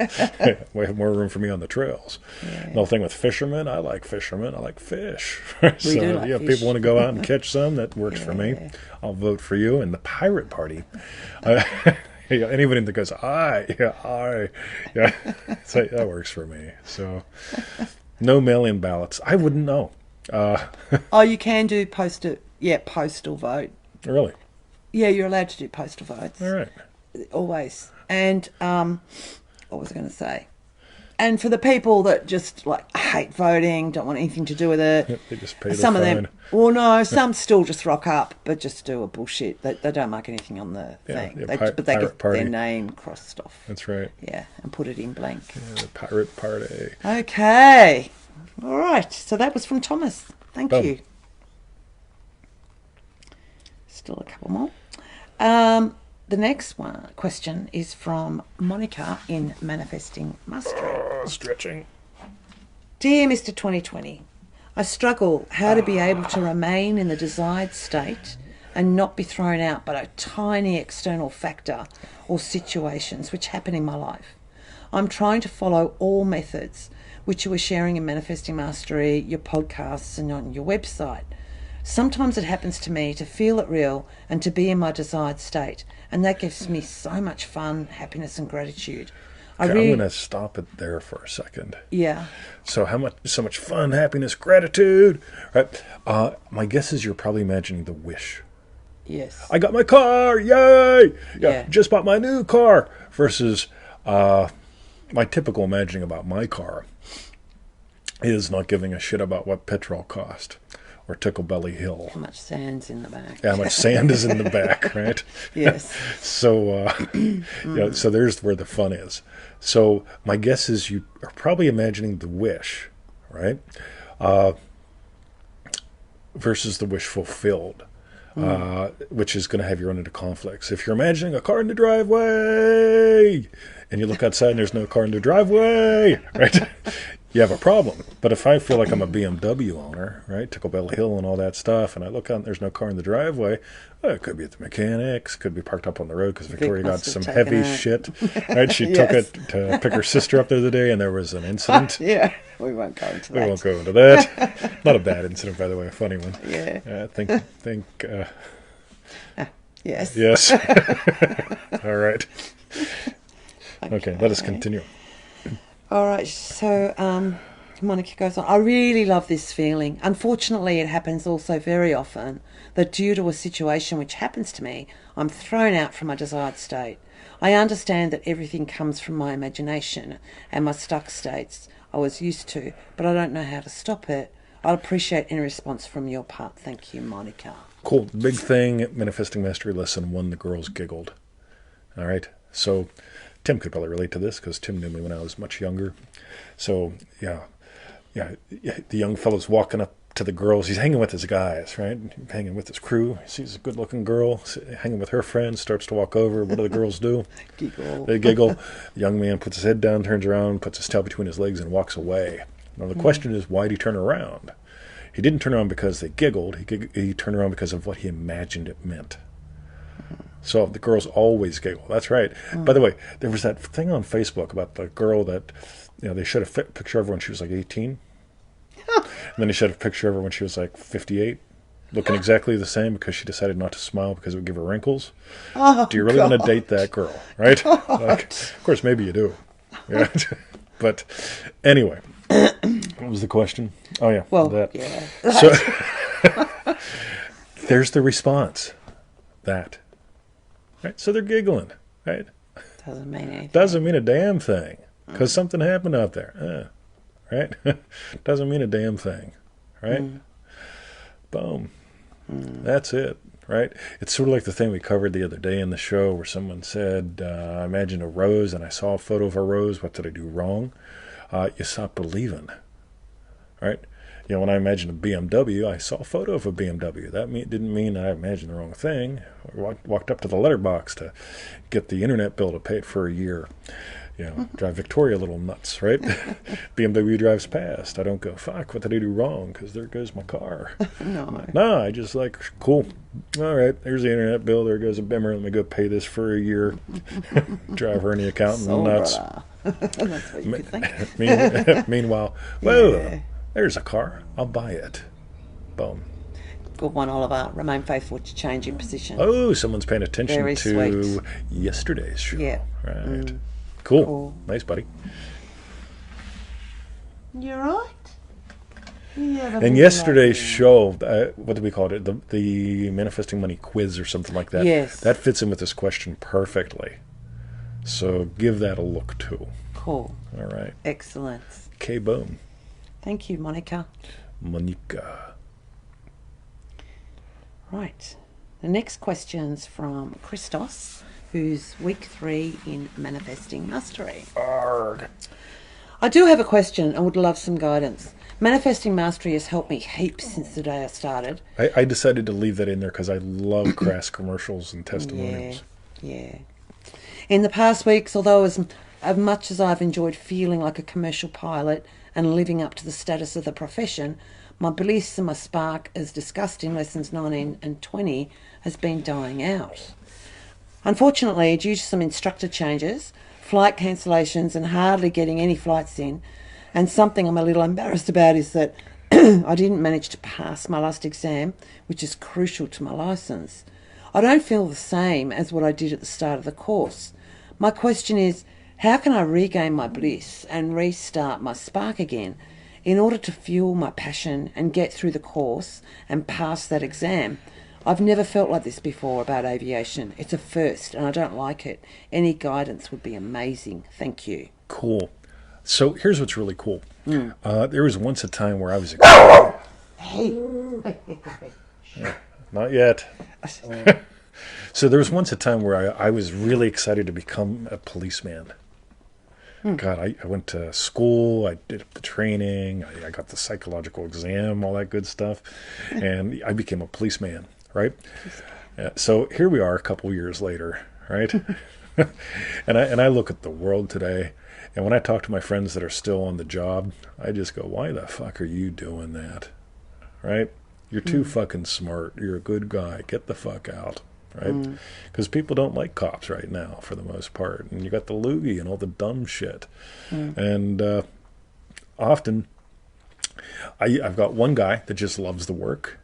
we have more room for me on the trails. Yeah. The whole thing with fishermen, I like fishermen. I like fish. We So do like yeah, fish. people want to go out and catch some. That works for me. Yeah. I'll vote for you. And the pirate party. Yeah, anybody that goes, yeah, so that works for me. So, no mail-in ballots. I wouldn't know. Oh, you can do postal vote. Really? Yeah, you're allowed to do postal votes. All right. Always. And what was I going to say? And for the people that just like hate voting, don't want anything to do with it, They just pay their some of fine. them, well, no, some still just rock up, but just do a bullshit. They don't mark anything on the thing, yeah, but they pirate get party. their name crossed off. That's right. Yeah, and put it in blank. Yeah, the pirate party. Okay, all right. So that was from Thomas. Thank Boom. you. Still a couple more. The next question is from Monica in Manifesting Mastery. Stretching. Dear Mr. 2020, I struggle how to be able to remain in the desired state and not be thrown out by a tiny external factor or situations which happen in my life. I'm trying to follow all methods which you were sharing in Manifesting Mastery, your podcasts and on your website. Sometimes it happens to me to feel it real and to be in my desired state, and that gives me so much fun, happiness and gratitude. Okay, I'm going to stop it there for a second. Yeah. So so much fun, happiness, gratitude, right? My guess is you're probably imagining the wish. Yes. I got my car, yay! Yeah. Just bought my new car. Versus my typical imagining about my car is not giving a shit about what petrol cost or Tickle Belly Hill. How much sand's in the back. Yeah, how much sand is in the back, right? Yes. So, so there's where the fun is. So my guess is you are probably imagining the wish, right? Versus the wish fulfilled, which is going to have you run into conflicts. If you're imagining a car in the driveway and you look outside and there's no car in the driveway, right? You have a problem. But if I feel like I'm a BMW owner, right, Tickle Belly Hill and all that stuff, and I look out and there's no car in the driveway, well, it could be at the mechanics, could be parked up on the road because Victoria got some heavy shit, right? She took it to pick her sister up the other day and there was an incident. Yeah, we won't go into that. We won't go into that. Not a bad incident, by the way, a funny one. Yeah. Yes. Yes. All right. Okay, let us continue. All right, so Monica goes on, I really love this feeling. Unfortunately, it happens also very often that due to a situation which happens to me, I'm thrown out from my desired state. I understand that everything comes from my imagination and my stuck states I was used to, but I don't know how to stop it. I'd appreciate any response from your part. Thank you, Monica. Cool. Big thing, Manifesting Mastery Lesson 1, the girls giggled. All right, so Tim could probably relate to this because Tim knew me when I was much younger. So, yeah, the young fellow's walking up to the girls. He's hanging with his guys, right? Hanging with his crew. He sees a good-looking girl hanging with her friends, starts to walk over. What do the girls do? Giggle. They giggle. The young man puts his head down, turns around, puts his tail between his legs, and walks away. Now, the question is, why did he turn around? He didn't turn around because they giggled. He turned around because of what he imagined it meant. So the girls always giggle. That's right. By the way, there was that thing on Facebook about the girl that, they showed a picture of her when she was like 18. And then they showed a picture of her when she was like 58, looking exactly the same because she decided not to smile because it would give her wrinkles. Oh, do you really want to date that girl, right? Like, of course, maybe you do. Yeah. But anyway, what was the question? Oh, yeah. Well, that. yeah. So there's the response. That. Right? So they're giggling, right? Doesn't mean anything. Doesn't mean a damn thing because something happened out there. Right? Doesn't mean a damn thing, right? Boom. That's it, right? It's sort of like the thing we covered the other day in the show where someone said, I imagined a rose and I saw a photo of a rose. What did I do wrong? You stop believing, right? When I imagined a BMW, I saw a photo of a BMW. That didn't mean I imagined the wrong thing. I walked up to the letterbox to get the internet bill to pay it for a year. Drive Victoria a little nuts, right? BMW drives past. I don't go, fuck, what did I do wrong? Because there goes my car. No. No, I just like, cool. All right, there's the internet bill. There goes a bimmer. Let me go pay this for a year. Drive her and the accountant So, nuts. brother. That's what you could think. Meanwhile, whoa, Yeah. there's a car. I'll buy it. Boom. Good one, Oliver. Remain faithful to change in position. Oh, someone's paying attention Very to sweet. yesterday's show. Yeah. Right. Cool. Cool. Nice, buddy. You're right. Yeah, And yesterday's show, what did we call it? The Manifesting Money quiz or something like that. Yes. That fits in with this question perfectly. So give that a look too. Cool. All right. Excellent. Okay, boom. Thank you, Monica. Monica. Right. The next question's from Christos, who's week 3 in Manifesting Mastery. Arg. I do have a question and would love some guidance. Manifesting Mastery has helped me heaps since the day I started. I decided to leave that in there because I love crass commercials and testimonials. Yeah. In the past weeks, although as much as I've enjoyed feeling like a commercial pilot and living up to the status of the profession, my beliefs and my spark, as discussed in lessons 19 and 20, has been dying out. Unfortunately, due to some instructor changes, flight cancellations and hardly getting any flights in, and something I'm a little embarrassed about is that I didn't manage to pass my last exam, which is crucial to my licence. I don't feel the same as what I did at the start of the course. My question is, how can I regain my bliss and restart my spark again in order to fuel my passion and get through the course and pass that exam? I've never felt like this before about aviation. It's a first and I don't like it. Any guidance would be amazing. Thank you. Cool. So here's what's really cool. There was once a time where I was excited. Hey. Not yet. So there was once a time where I was really excited to become a policeman. God, I went to school, I did the training, I got the psychological exam, all that good stuff, and I became a policeman, right? So here we are a couple years later, right? and I look at the world today, and when I talk to my friends that are still on the job, I just go, why the fuck are you doing that, right? You're too fucking smart. You're a good guy. Get the fuck out, right? Because people don't like cops right now for the most part. And you got the loogie and all the dumb shit. And often, I've got one guy that just loves the work.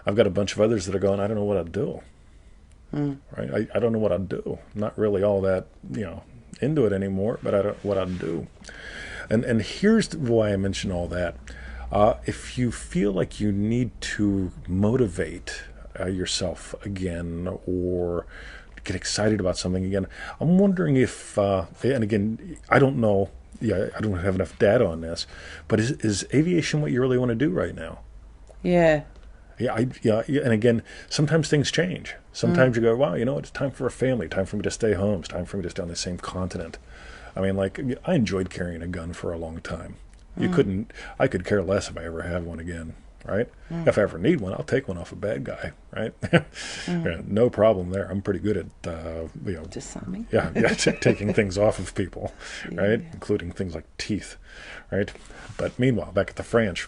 I've got a bunch of others that are going, I don't know what I'd do. Right? I don't know what I'd do. I'm not really all that, into it anymore, but I don't know what I'd do. And here's why I mention all that. If you feel like you need to motivate yourself again or get excited about something again, I'm wondering if, and again, I don't know, I don't have enough data on this, but is aviation what you really want to do right now? Yeah. Yeah, and again, sometimes things change. Sometimes you go, wow, it's time for a family, time for me to stay home, it's time for me to stay on the same continent. I mean, I enjoyed carrying a gun for a long time. I could care less if I ever had one again, right? If I ever need one, I'll take one off a bad guy, right? Yeah, no problem there. I'm pretty good at, Disarming. taking things off of people, right? Including things like teeth, right? But meanwhile, back at the French,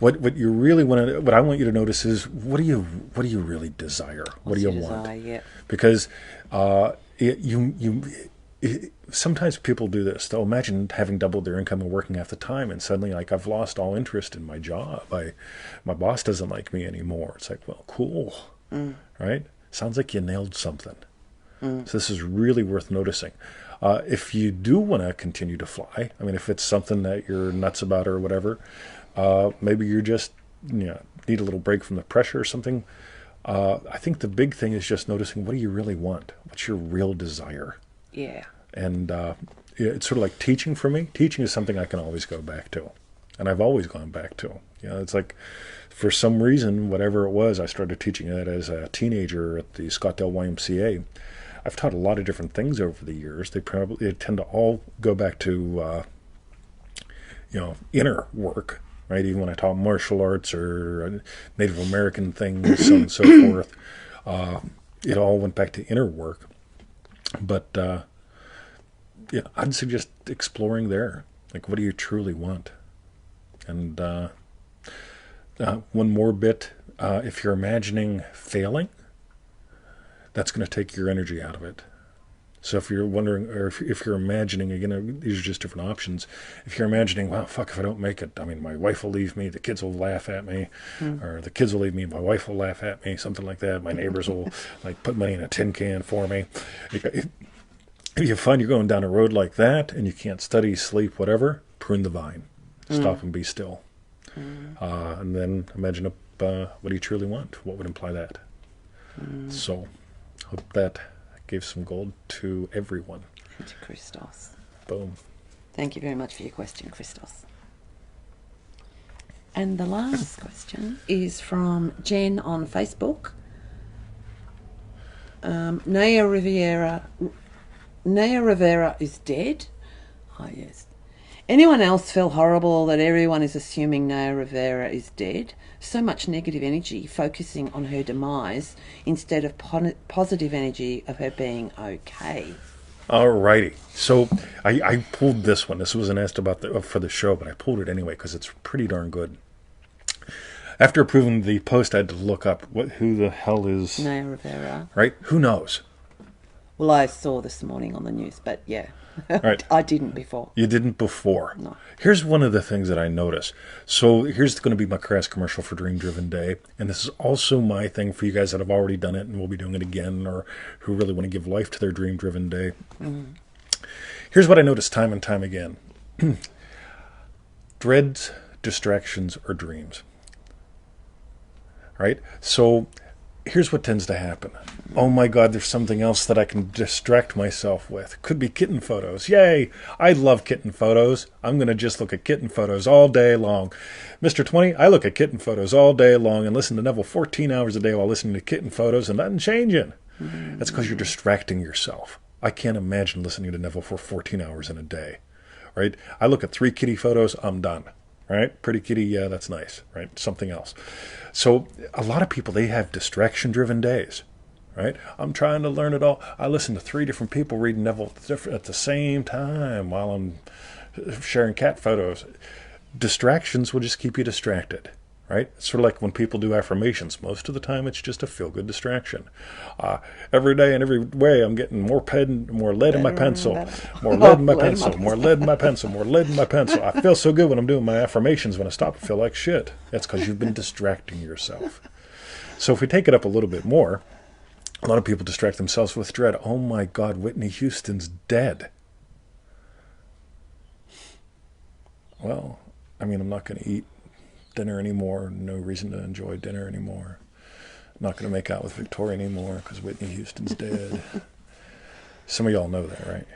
what you really want to, what I want you to notice is what do you really desire? What do you want? Yeah. Because sometimes people do this. They'll imagine having doubled their income and working half the time, and suddenly, I've lost all interest in my job. My boss doesn't like me anymore. It's like, well, cool, right? Sounds like you nailed something. So this is really worth noticing. If you do want to continue to fly, I mean, if it's something that you're nuts about or whatever, maybe you're just need a little break from the pressure or something. I think the big thing is just noticing, what do you really want? What's your real desire? Yeah. And it's sort of like teaching for me. Teaching is something I can always go back to. And I've always gone back to. It's like, for some reason, whatever it was, I started teaching it as a teenager at the Scottsdale YMCA. I've taught a lot of different things over the years. They tend to all go back to, inner work, right? Even when I taught martial arts or Native American things, so on and so forth, it all went back to inner work. But yeah, I'd suggest exploring there. Like, what do you truly want? And one more bit, if you're imagining failing, that's going to take your energy out of it. So if you're wondering, or if you're imagining, again, these are just different options. If you're imagining, well, fuck, if I don't make it, I mean, my wife will leave me, the kids will laugh at me, or the kids will leave me, my wife will laugh at me, something like that. My neighbors will like put money in a tin can for me. If you find you're going down a road like that and you can't study, sleep, whatever, prune the vine. Stop and be still. And then imagine what do you truly want? What would imply that? So, hope that gave some gold to everyone. And to Christos. Boom. Thank you very much for your question, Christos. And the last question is from Jen on Facebook. Naya Rivera is dead. Oh, yes. Anyone else feel horrible that everyone is assuming Naya Rivera is dead? So much negative energy focusing on her demise instead of positive energy of her being okay. Alrighty. So I pulled this one. This wasn't asked about for the show, but I pulled it anyway because it's pretty darn good. After approving the post, I had to look up who the hell is Naya Rivera. Right? Who knows? Well, I saw this morning on the news, but yeah. Right. I didn't before. You didn't before. No. Here's one of the things that I notice. So here's going to be my crass commercial for Dream Driven Day. And this is also my thing for you guys that have already done it and will be doing it again, or who really want to give life to their Dream Driven Day. Here's what I notice time and time again. Dreads, distractions, or dreams. Right? So here's what tends to happen. Oh my God, there's something else that I can distract myself with. Could be kitten photos. Yay! I love kitten photos. I'm going to just look at kitten photos all day long. Mr. 20, I look at kitten photos all day long and listen to Neville 14 hours a day while listening to kitten photos and nothing changing. That's because you're distracting yourself. I can't imagine listening to Neville for 14 hours in a day. Right? I look at 3 kitty photos, I'm done. Right? Pretty kitty, yeah, that's nice. Right? Something else. So a lot of people, they have distraction-driven days. Right? I'm trying to learn it all. I listen to 3 different people reading Neville at the same time while I'm sharing cat photos. Distractions will just keep you distracted. Right? It's sort of like when people do affirmations. Most of the time, it's just a feel-good distraction. Every day and every way, I'm getting more lead in my pencil, more lead in my pencil, more lead in my pencil, more lead in my pencil. I feel so good when I'm doing my affirmations. When I stop, I feel like shit. That's because you've been distracting yourself. So if we take it up a little bit more, a lot of people distract themselves with dread. Oh my God, Whitney Houston's dead. Well, I mean, I'm not going to eat dinner anymore. No reason to enjoy dinner anymore. I'm not going to make out with Victoria anymore because Whitney Houston's dead. Some of y'all know that, right?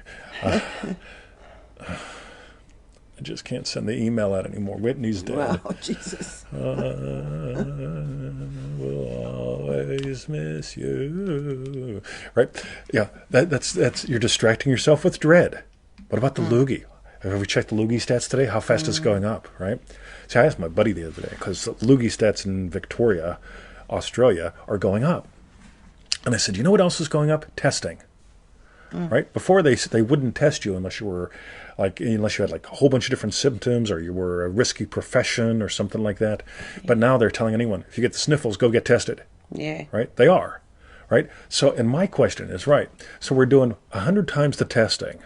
I just can't send the email out anymore. Whitney's dead. Wow, Jesus. Will always miss you. Right? Yeah, that's you're distracting yourself with dread. What about the loogie? Have we checked the loogie stats today? How fast is it going up, right? See, I asked my buddy the other day, because loogie stats in Victoria, Australia, are going up. And I said, you know what else is going up? Testing. Right? Before they wouldn't test you unless you had like a whole bunch of different symptoms or you were a risky profession or something like that. Yeah. But now they're telling anyone, if you get the sniffles, go get tested. Yeah. Right? They are. Right? So, and my question is, right, so we're doing 100 times the testing.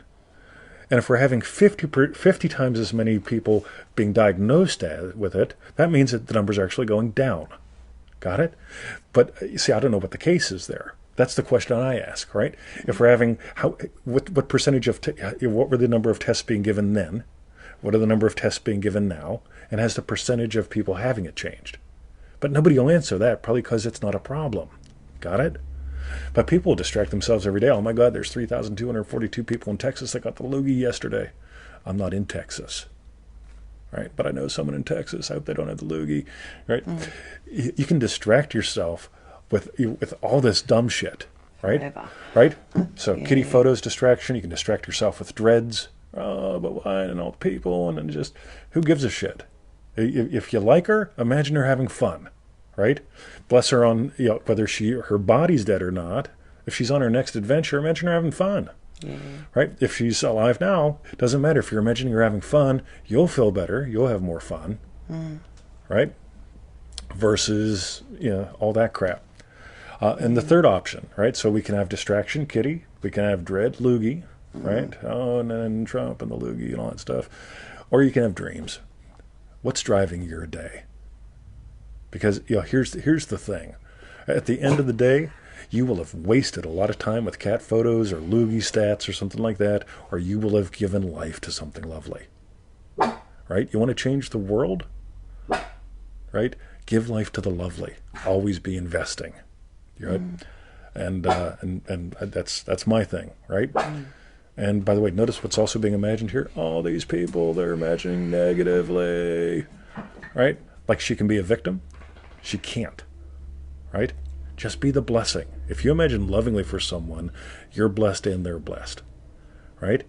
And if we're having 50 times as many people being diagnosed with it, that means that the numbers are actually going down. Got it? But you see, I don't know what the case is there. That's the question I ask, right? If we're having, what percentage of, what were the number of tests being given then? What are the number of tests being given now? And has the percentage of people having it changed? But nobody will answer that, probably because it's not a problem. Got it? But people will distract themselves every day. Oh my God, there's 3,242 people in Texas that got the loogie yesterday. I'm not in Texas. Right? But I know someone in Texas. I hope they don't have the loogie. Right? You can distract yourself with all this dumb shit. Right? Forever. Right? So kitty photos distraction. You can distract yourself with dreads. Oh, but why? And all the people. And then just, who gives a shit? If you like her, imagine her having fun. Right? Bless her on, whether her body's dead or not. If she's on her next adventure, imagine her having fun. Yeah. right? If she's alive now, it doesn't matter. If you're imagining you're having fun, you'll feel better. You'll have more fun, right? Versus, all that crap. And the third option, right? So we can have distraction, kitty. We can have dread, loogie, right? Oh, and then Trump and the loogie and all that stuff. Or you can have dreams. What's driving your day? Because here's the thing. At the end of the day, you will have wasted a lot of time with cat photos or loogie stats or something like that, or you will have given life to something lovely. Right? You want to change the world? Right? Give life to the lovely. Always be investing. Right? And that's my thing, right? And by the way, notice what's also being imagined here. All these people, they're imagining negatively, right? Like she can be a victim. She can't, right? Just be the blessing. If you imagine lovingly for someone, you're blessed and they're blessed, right?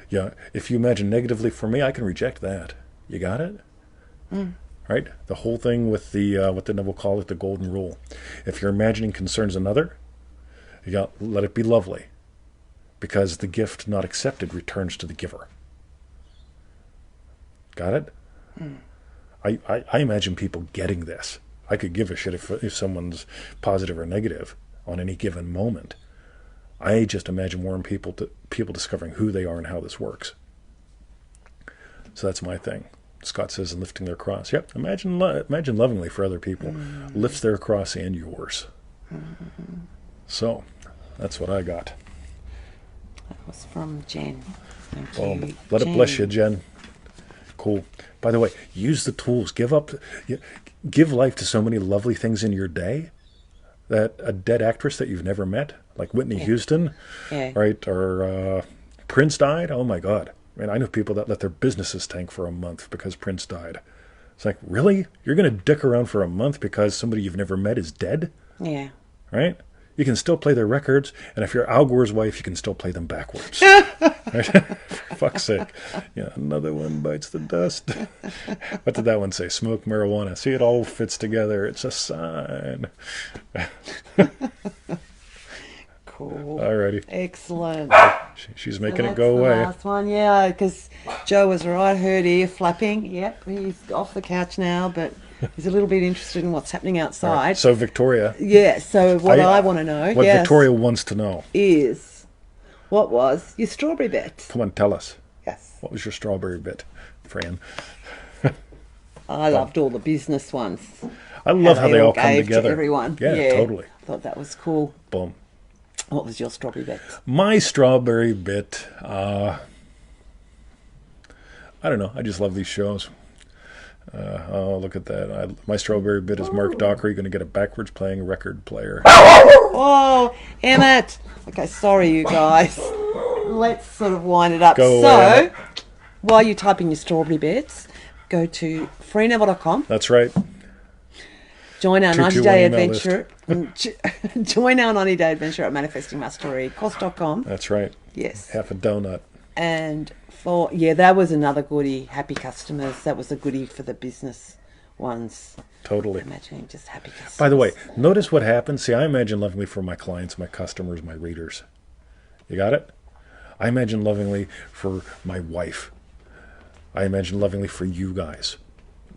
Yeah. If you imagine negatively for me, I can reject that. You got it? Right? The whole thing with the what we'll call it the golden rule. If you're imagining concerns another, let it be lovely, because the gift not accepted returns to the giver. Got it? I imagine people getting this. I could give a shit if someone's positive or negative on any given moment. I just imagine more people discovering who they are and how this works. So that's my thing. Scott says, and lifting their cross. Yep, imagine lovingly for other people. Lifts their cross and yours. So, that's what I got. That was from Jen. Thank you, Let Jen. it bless you, Jen. Cool. By the way, use the tools. Give life to so many lovely things in your day that a dead actress that you've never met, like Whitney Houston, right, or Prince died. Oh my God. I mean, I know people that let their businesses tank for a month because Prince died. It's like, really? You're going to dick around for a month because somebody you've never met is dead? Yeah. Right? You can still play their records, and if you're Al Gore's wife, you can still play them backwards. Right? For fuck's sake. Yeah, another one bites the dust. What did that one say? Smoke marijuana. See, it all fits together. It's a sign. Cool. Alrighty. Excellent. She's making So it go that's the away. last one, yeah, because Joe was right, heard ear flapping. Yep, he's off the couch now, but he's a little bit interested in what's happening outside. Right. So Victoria. Yeah, so what I want to know, What Victoria wants to know is, what was your strawberry bet? Come on, tell us. Yes. What was your strawberry bit, Fran? I loved all the business ones. I love how they all come gave together. To everyone. Yeah, totally. I thought that was cool. Boom. What was your strawberry bet? My strawberry bit, I don't know. I just love these shows. Oh, look at that. My strawberry bit is Mark Dockery going to get a backwards playing record player. Oh, Emmett. Okay, sorry, you guys. Let's sort of wind it up. Go so, away, Emmett. While you're typing your strawberry bets, go to freeneville.com. That's right. Join our 221 90-day email adventure. Join our 90-day adventure at manifestingmasterycourse.com. That's right. Yes. Half a donut. And that was another goodie. Happy customers. That was a goodie for the business ones. Totally. Imagining just happy customers. By the way, notice what happens. See, I imagine lovingly for my clients, my customers, my readers. You got it? I imagine lovingly for my wife. I imagine lovingly for you guys.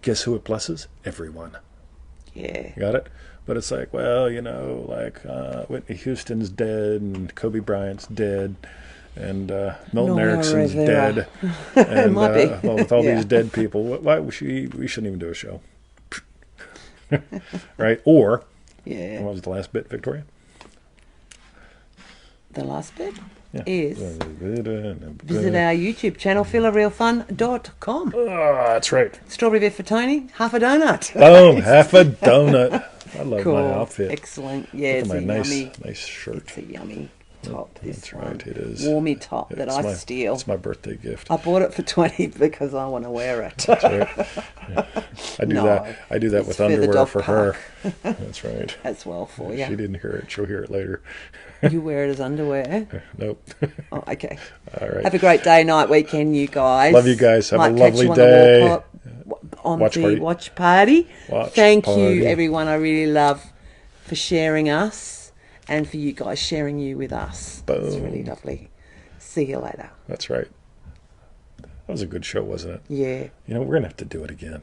Guess who it blesses? Everyone. Yeah. You got it? But it's like, well, Whitney Houston's dead and Kobe Bryant's dead and Milton Erickson's dead. And might be. well, with all these dead people, why we shouldn't even do a show. Right? Or, what was the last bit, Victoria? The last bit Yeah. is visit our YouTube channel, feelarealfun.com. That's right. Strawberry bit for Tony, half a donut. Boom, half a donut. I love my outfit. Excellent. Yeah, Look at it's my a yummy. nice shirt. It's a yummy top. That's right. It is. Warmy top that I steal. It's my birthday gift. I bought it for 20 because I want to wear it. That's right. Yeah. I do that with for the underwear dog for her. That's right. As well for you. She didn't hear it. She'll hear it later. You wear it as underwear? Nope. Oh, okay. All right. Have a great day, night, weekend, you guys. Love you guys. Have a Might catch lovely you day. On Watch the party. watch party. Watch Thank party. you, everyone. I really love for sharing us and for you guys sharing you with us. It's Boom. really lovely. See you later. That's right. That was a good show, wasn't it? Yeah. You know, we're going to have to do it again.